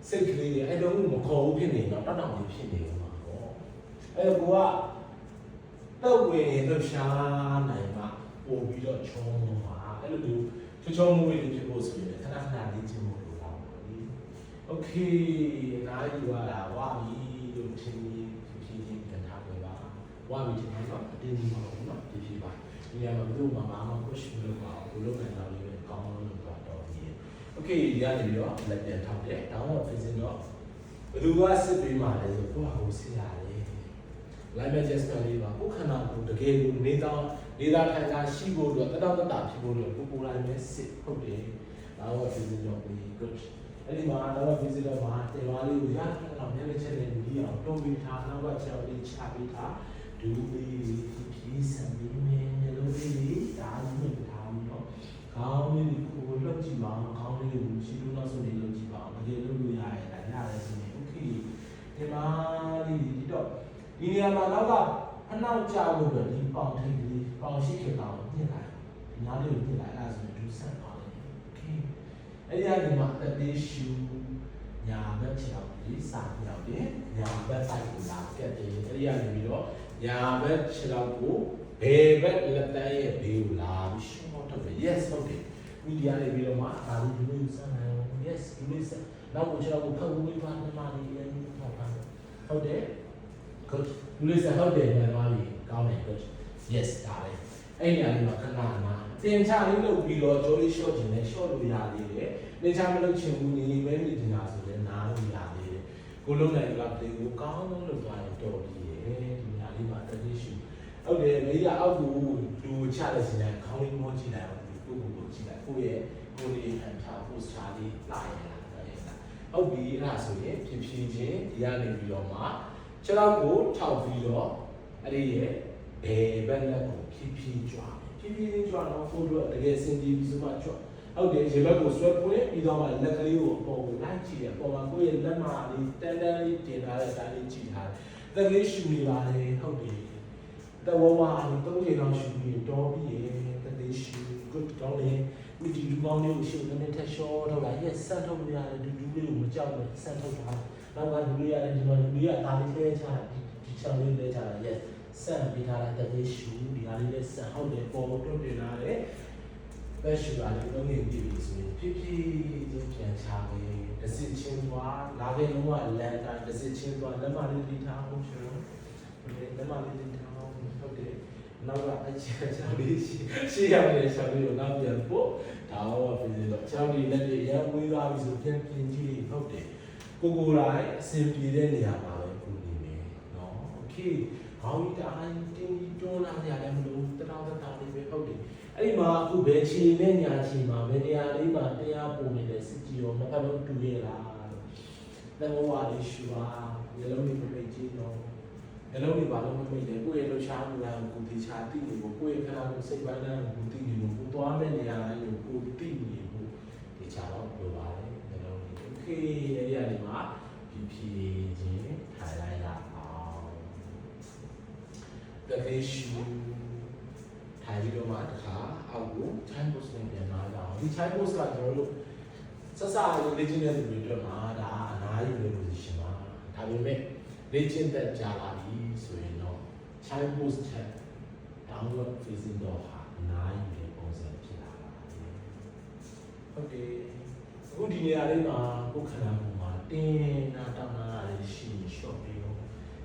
စိတ်ကလေးတွေအဲ့တော့မခေါ်ဘူးဖြစ်နေတော့တောက်တောက်လေးဖြစ်နေမှာပေါ့အဲ့တော့ကိုကတောက်ဝင်လှုပ်ရှားနိုင်မှာပို့ပြီးတော့ချုံမှာအဲ့လိုမျိုးချုံမှုတွေဖြစ်ဖို့ဆိုရင်ခဏခဏလေးကြည့်ဖို့လိုတာပေါ့လေโอเคနားယူရတာဝါပြီလို့ထင်ပြီးဖြည်းဖြည်းပြန်ထားပေးပါဝါပြီထင်တယ်တော့အတင်းကြီးမဟုတ်ဘူးเนาะဖြည်းဖြည်းပါဒီနေရာမှာဘယ်လိုမှမ push လုပ်ပါဘူးလုပ်နိုင်တာလေးပဲကောင်းလို့လုပ်တော့တော့ဒီโอเคဒီကနေပြီးတော့လက်ပြန်ထောက်တယ်တောင်းတော့ facing တော့ဘယ်သူကစစ်ပေးမှလဲဆိုကိုယ့်ဟာကိုစစ်ရတယ် live adjustment လေးပါကိုခန္ဓာကိုတကယ်ကိုနေသားခံစားရှိဖို့အတွက်တတာဖြစ်ဖို့အတွက်ကိုယ်တိုင်ပဲစစ်ဟုတ်တယ်ဒါတော့ facing တော့ good အဲ့ဒီမှာတော့ facing တော့မှာတေဝါလေးကိုရအောင်မျက်နှာချက်နဲ့ဒီအောင်တွန်းပြီးထားနောက်ကချက်လေးချပြီးထားဒူးလေးဖြည်းဆံပြီးမယ်လုံးလေးဒါကြီးနဲ့ထားပြီးတော့ခေါင်းလေးကိုလှုပ်ကြည့်ပါခေါင်းလေးကိုရှီလို့နောက်ဆုံးလေးလှုပ်ကြည့်ပါတကယ်လို့ရရတယ်ဒါရတယ်ဆိုရင် okay ဒီမှာလေးဒီတော့ဒီနေရာမှာတော့အနောက်ကျလို့တော့ဒီပေါင်ထိပ်ကလေးပေါင်ရှိခေတ်ကောင်ညှစ်လိုက်ဒီနားလေးကိုညှစ်လိုက်အဲ့ဒါဆိုရင်ဒူးဆက်ပါလိမ့်မယ် okay အဲ့ဒီမှာအသေးရှူညာဘက်ချောင်းလေးစာမြောက်တယ်ညာဘက်ဆိုင်ကိုလာကက်တယ်အဲ့ဒီကနေပြီးတော့ညာဘက်ခြေထောက်ကိုဘယ်ဘက်လက်တန်းရဲ့ဘေးကိုလာပြီးရှော့ထုတ်တယ် yes ဟုတ်တယ်ဒီနေရာနေပြီးတော့မှဒါလေးဒီလိုစမ်းနိုင်အောင် yes ဒီလိုစနောက်ကိုခြေထောက်ကိုဖတ်ဖို့ပြီးပါနေမှလေးလည်းဟောပါဟုတ်တယ် good ဒီလိုစဟုတ်တယ်ပြန်သွားပြီကောင်းတယ် good yes ဒါပဲအဲ့ဒီနေရာလေးမှာခဏနာတင်ချလေးလုပ်ပြီးတော့ဂျိုးလေး short ခြင်းနဲ့ short လို့ရသေးတယ်နေချမလုပ်ချင်ဘူးနေပဲနေတင်တာဆိုလည်းနားလို့ရသေးတယ်ကိုလုံးနိုင်ကလေးကိုကောင်းလို့လုပ်သွားရင်တော်ပြီဒီနေရာလေးမှာတတိရှိဟုတ်တယ်မေးရအောက်ကိုလူချလိုက်စီတိုင်းခေါင်းလေးမောကြည့်လိုက်အောင်ကိုကြည့်လိုက်ကိုရဲ့ကိုလေးဟန်ထားပို့ချာလေးလာရလားဟုတ်ပြီအဲ့ဒါဆိုရင်ဖြည်းဖြည်းချင်းဒီကနေပြီးတော့မှခြေထောက်ကိုထောက်ပြီးတော့အဲ့ဒီရဲ့ဘယ်ဘက်လက်ကိုဖြည်းဖြည်းကြွားဖြည်းဖြည်းချင်းကြွားတော့ဖိုးတော့တကယ်စင်ကြည့်ပြီးဆိုမှကြွားဟုတ်တယ်ရေဘက်ကိုဆွဲပွင့်ပြီးတော့မှလက်ကလေးကိုအပေါ်ကိုလိုက်ကြည့်ရအပေါ်မှာကိုယ့်ရဲ့လက်မလေးတန်းတန်းလေးတင်ထားတဲ့ဒါလေးကြည့်ထားတယ်တကယ်ရှူနေပါလေဟုတ်တယ်တဝဝလေး၃ချိန်လောက်ရှူပြီးတော့ပြီးရေတကယ်ရှူ good ကောင်းတယ်ဒီလူကောင်းလေးကိုရှူနေတဲ့ထက်ရှော့ထုတ်လိုက် yes ဆက်ထုတ်လို့ရတယ်ဒီလူလေးကိုမကြောက်နဲ့ဆက်ထုတ်တာနောက်ကလူလေးရတယ်ဒီမှာလူလေးကဒါလေးလဲချတာဒီချောင်းလေးလဲချတာ yes ဆက်ပြီးထားလိုက်တကယ်ရှူဒီဟာလေးလဲဆက်ဟုတ်တယ်ပေါ်တွန်းတင်လာတယ်ပဲရှူတာလေးလုံးငင်ပြီးပြီဆိုရင်ဖြည်းဖြည်းချင်းပြန်ချပြီးတစ်စစ်ချင်းသွားလာခဲ့လုံးဝလန်တိုင်းတစ်စစ်ချင်းသွားလက်မလေးထိထားအောင်ရှူလက်မလေးထိထားအောင်ဟုတ်တယ် နောက်ကအချက်ချောင်းလေးရှေ့ရောက်နေတဲ့ချောင်းလေးကိုနောက်ပြန်ပို့ဒါတော့ပြင်စီတော့ချောင်းလေးလက်တွေရဝေးသွားပြီဆိုပြန်ပြင်ကြည့်ဟုတ်တယ်ကိုကိုတိုင်းအဆင်ပြေတဲ့နေရာမှာပဲကိုနေမယ်နော်โอเคခေါင်းကြီးတိုင်းတင်းကြီးတွန်းလာကြတယ်မလို့တတော်တတော်လေးပဲဟုတ်တယ်အဲ့ဒီမှာအခုဘယ်ချိန်နဲ့ညာချိန်မှာဘယ်နေရာလေးမှာတရားပုံနေတဲ့စစ်ကြီးရောနှစ်ဖက်လုံးတူရလားတဲ့ဘဝလေးရှူပါရေလုံးလေးပြိတ်ကြီးတော့ရေလုံးလေးဘာလို့မမိတ်လဲကိုယ့်ရဲ့လှရှားမှုလားကိုဒီချာတိနေဖို့ကိုယ့်ရဲ့ခန္ဓာကိုယ်စိတ်ပိုင်းတိုင်းကိုတိနေဖို့ကိုသွားမဲ့နေရာတိုင်းကိုကိုတိနေဖို့ဒီချာတော့ပြောပါတယ်ရေလုံးလေးโอเคအဲ့ဒီအရာလေးမှာဖြည်းချင်းထိုင်လိုက်ရအောင်The issue ထိုင်ပြီးတော့မှတခါအောက်ကို time post နဲ့ပြန်လာကြအောင်ဒီ time post ကကျွန်တော်တို့ဆက်စားလေးလေ့ကျင့်တဲ့လူတွေအတွက်မှာဒါအနားယူတဲ့ position ပါဒါပေမဲ့လေ့ကျင့်တဲ့ကြာလာပြီဆိုရင်တော့ time post ထက် downward facing တော့ဟာအနားယူတဲ့ပုံစံဖြစ်လာပါတယ်ဟုတ်တယ်အခုဒီနေရာလေးမှာကိုယ်ခန္ဓာကိုယ်မှာတင်းနာတောင်းနာလေးရှိရင် short ပြီးတော့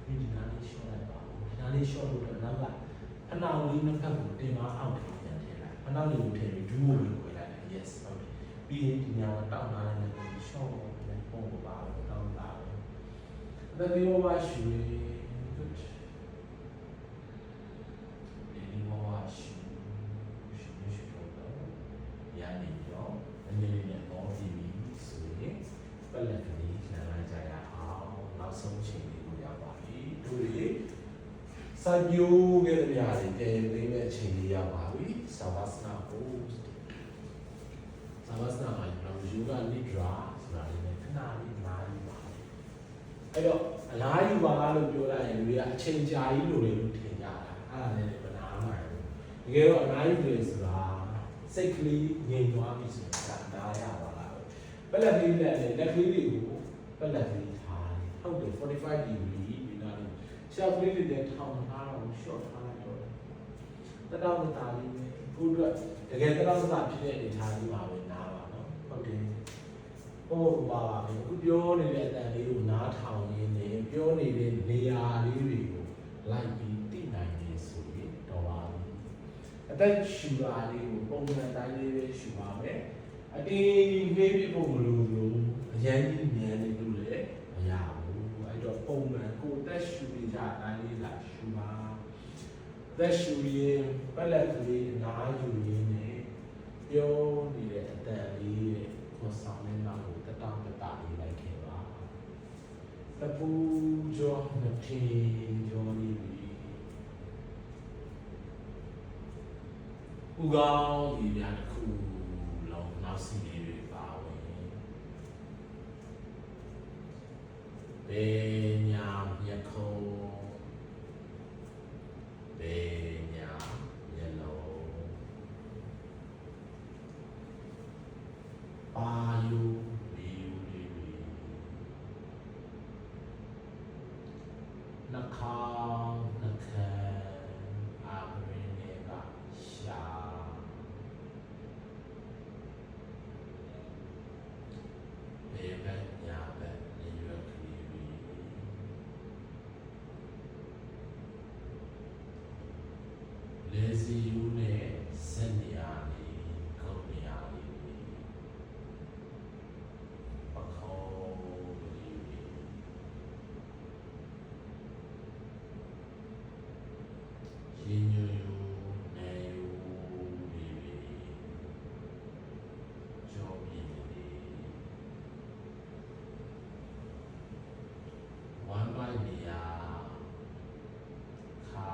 ဒီနာလေး short လိုက်ပါဦးဒီနာလေး short လို့တော့နောက်ကအနောက်လေးနှစ်ဖက်ကိုတင်မအောင်ပြန်ထည့်လိုက်အနောက်လေးကိုထည့်ပြီးဒူးကိုဝယ်လိုက် yes ဟုတ်တယ်ပြီးရင်ဒီညာတောင်းနာလေးကို short နဲ့ပုံကိုပါတော့တောင်းတာပဲဒါမျိုးပါရှိ good ဒီမျိုးပါရှိတော့ရနေရောအနေနဲ့ပေါ်ပြီးဆိုရင်ပလက်ကလေးခံလိုက်ကြရအောင်နောက်ဆုံးချိန်လေးကိုရောက်ပါပြီတို့တွေစာပြိုးခဲ့တဲ့နေရာတွေတည်သိမဲ့အချိန်လေးရောက်ပါပြီသာဝစနာပို့သာဝစနာမှာကျွန်တော်ယူကနိဒရာဆိုတာလေးနဲ့ခဏလေးနားယူပါအဲ့တော့အလားယူပါလို့ပြောလိုက်ရင်လူတွေကအချိန်ကြာကြီးလိုလေလို့ထင်ကြတာအဲ့ဒါလည်းမနာမှန်ဘူးတကယ်တော့အလားယူလေဆိုတာစိတ်ကလေးငြိမ်သွားပြီဆိုတာနားရပါလားပလက်ကလေးနဲ့လက်ကလေးတွေကိုပလက်ကလေးထားဟုတ်တယ်45 degree ဒီနားလေးရှာကလေးတွေထောင်ထားတော့ short ထားလိုက်တော့တတော်တတာလေးပဲခုတော့တကယ်တတော်တတာဖြစ်တဲ့အနေထားလေးပါပဲနားပါနော်ဟုတ်တယ်ဟုတ်ပါပါပဲအခုပြောနေတဲ့အတန်လေးကိုနားထောင်ရင်းနဲ့ပြောနေတဲ့နေရာလေးတွေကိုလိုက်ပြီးသိနိုင်နေဆိုရင်တော့ပါဘူးအသက်ရှူတာလေးကိုပုံစံတိုင်းလေးပဲရှူပါမယ်အတင်းနှေးပြဖို့မလိုဘူးအရင်ကြီးမြန်နေလို့လည်းမရဘူးအဲ့တော့ပုံမှန်ကိုအသက်ရှူနေကြအတိုင်းလေးလာရှူပါအသက်ရှူရင်ပလက်ကလေးနားယူရင်းနဲ့ပြောနေတဲ့အတန်လေးရဲ့ကိုဆောင်နေတော့တတောင်းတတာလေးလိုက်ခဲ့ပါတပူကြောနှစ်ထင်းကြောလေးဥကောင်းဒီများတစ်ခုလုံးနောက်စီလေးတွေပါဝင်ဘေးညာမျက်ခုံးဘေးညာမျက်လုံးပါယူဘီယူလေးတွေနှာခေါင်းနှာခမ်းအာမရင်းတွေကရှာဘေးဘက်ညာဘက်နေရွက်ကလေးတွေလေစီယူနဲ့စက်နေရာလေးခုံနေရာလေးပခေါ်လေးတွေရင်ညူနေယူလေးတွေကြောပြင်းလေးဝမ်းပိုင်းနေရာခါ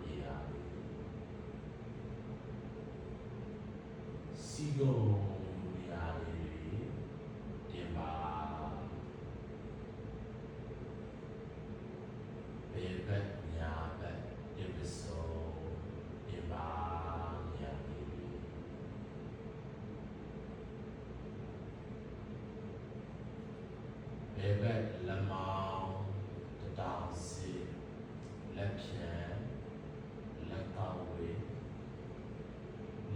နေရာစီကုံနေရာလေးတင်ပါဘေးဘက်ညာဘက်ဒီပစောတင်ပါညာလေးဘေးဘက်လက်မောင်းတတောင်စီလက်ဖြံလက်ကောက်ဝေး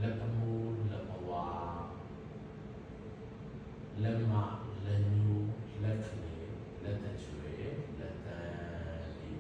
လက်အမူလက်မဝါလက်မလက်ညူလက်ကလေးလက်တချွေလက်တန်လေး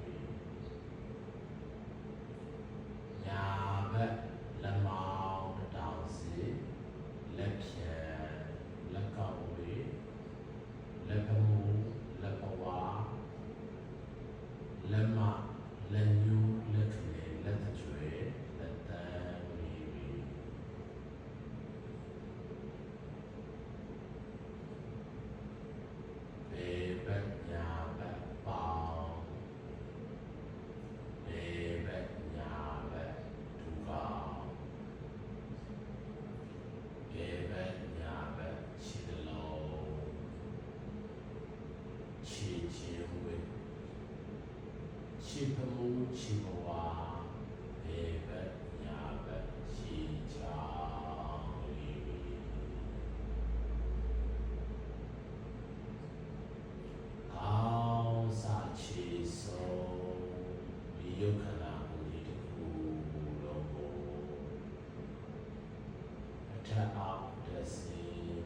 ရှင်ဝေရှိဖမှုရှိဘဝဘေဘညာဘရှိချောင်းကောင်းစာချီဆုံးဒီယုတ်ခန္ဓာကိုယ်ဒီတစ်ခုလုံးကိုအထက်အောက်တစ်စီ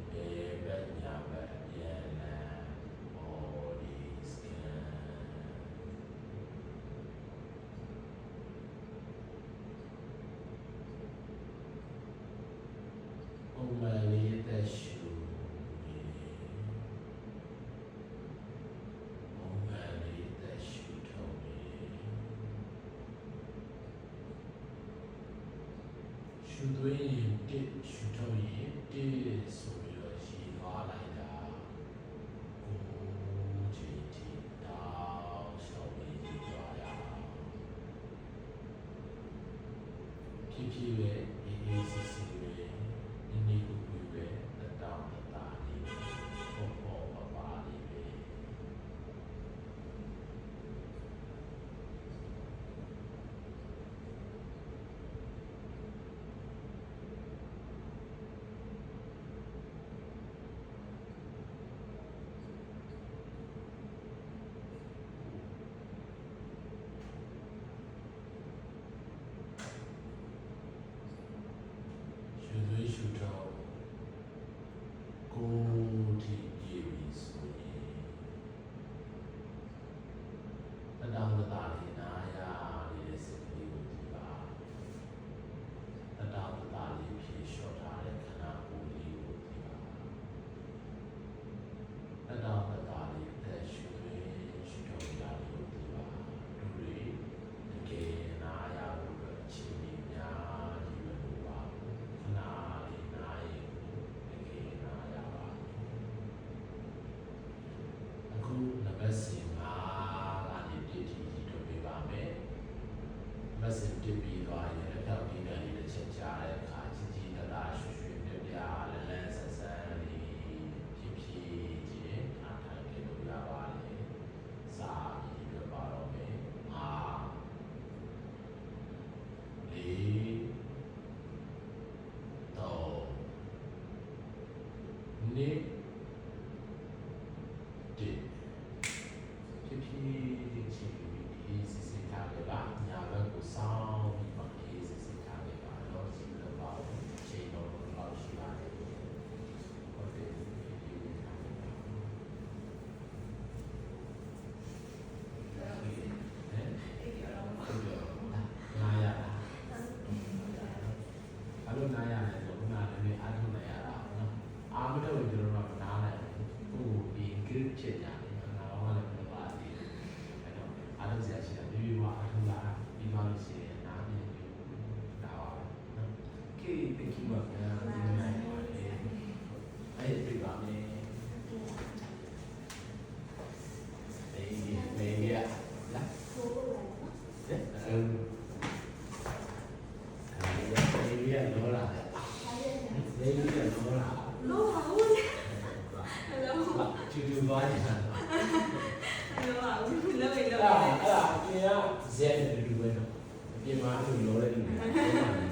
ဘေဘညာဘပြန်လည် body scan ပုံမှန်လေးသက်ရှူနေပုံမှန်လေးသက်ရှူထုတ်နေရှူသွင်းရင်တစ်ရှူထုတ်ရင်တစ်ဆိုပြီးတော့ရှည်သွားလိုက်တာကိုချီတီတောင်းရှောင်းပြီးကြည့်သွားရအောင်ဖြည်းဖြည်းပဲအေးအေးဆေးဆေးပဲနိမ့်ကိုကိုပဲတတောင်းတတာလေးပေါ့ပေါ့ပါပါလေးပဲရှူသွေးရှူထုတ်ကိုထိပြေးပြီးဆိုရင်တတောင်းတတာလေးနားရနေတဲ့စိတ်ကလေးကိုဒီပါတတောင်းတတာလေးဖြည့်လျှော့ထားတဲ့ခန္ဓာကိုယ်လေးကိုဒီပါတတောင်းတတာလေးသက်ရှူသွေးရှူထုတ်ရလေးကိုဒီပါတို့တွေတကယ်နားရဖို့အတွက်အချိန်ကြီးများကြီးပဲလို့ပါခဏလေးနားရင်တကယ်နားရပါအခုနံပါတ်5ကနေပြည့်ထီကြီးထုတ်ပေးပါမယ်မက်ဆင်တစ်ပြီးသွားရင်လည်းတော့ဒီနယ်လေးတစ်ချက်ကြားတဲ့အခါကြီးကြီးတလားရွှေရွှေပြပြလန်းလန်းဆန်းဆန်းလေးဖြည်းဖြည်းချင်းအားထားကြလို့ရပါလေစာပြီးပြပါတော့မယ်လေးတော့နေဒီဖြည်းဖြည်းချင်းဒီစစ်စစ်ထားကြပါညာဘက်ကိုစောင်းပြီးမှဒီစစ်စစ်ထားကြပါတော့စီလို့ပါချိန်တော့လောက်ရှိပါတယ်ဟုတ်တယ်ဖြည်းဖြည်းထားကြပါဟဲ့ အေးပြောတော့မှာ ဟုတ်တယ်နားရတာဘာလို့နားရလဲဆိုတော့နားလည်းအားထုတ်နေရတာနော်အားမထုတ်ရင်ကျွန်တော်တို့နားလိုက်ကိုယ်ဒီ grip ဖြစ်ကြတယ်နားတော့လည်းမပါသေးဘူးအဲ့တော့အားထုတ်စရာရှိတာဒီလိုအားထုတ်လာပြီးမှလို့ရှိရင်နားမြင်ပြီးဒါပါပဲနော် Okay thank you ပါဗျာဒီနေ့အဲ့ဒီပြပါမယ်မေးရလာ ကိုယ်ကိုယ်လည်းနော် မေးရလောလာ ဆိုင်ရဲ့ မေးရလောလာ လောပါဦးလေဟယ်လို ချူချူသွားနေတာ ဟယ်လိုပါဦးလောပဲလော အဲ့ဒါအပြင်ကဇက်တူတူပဲတော့အပြင်မှာလို့လောလိုက်နေတယ်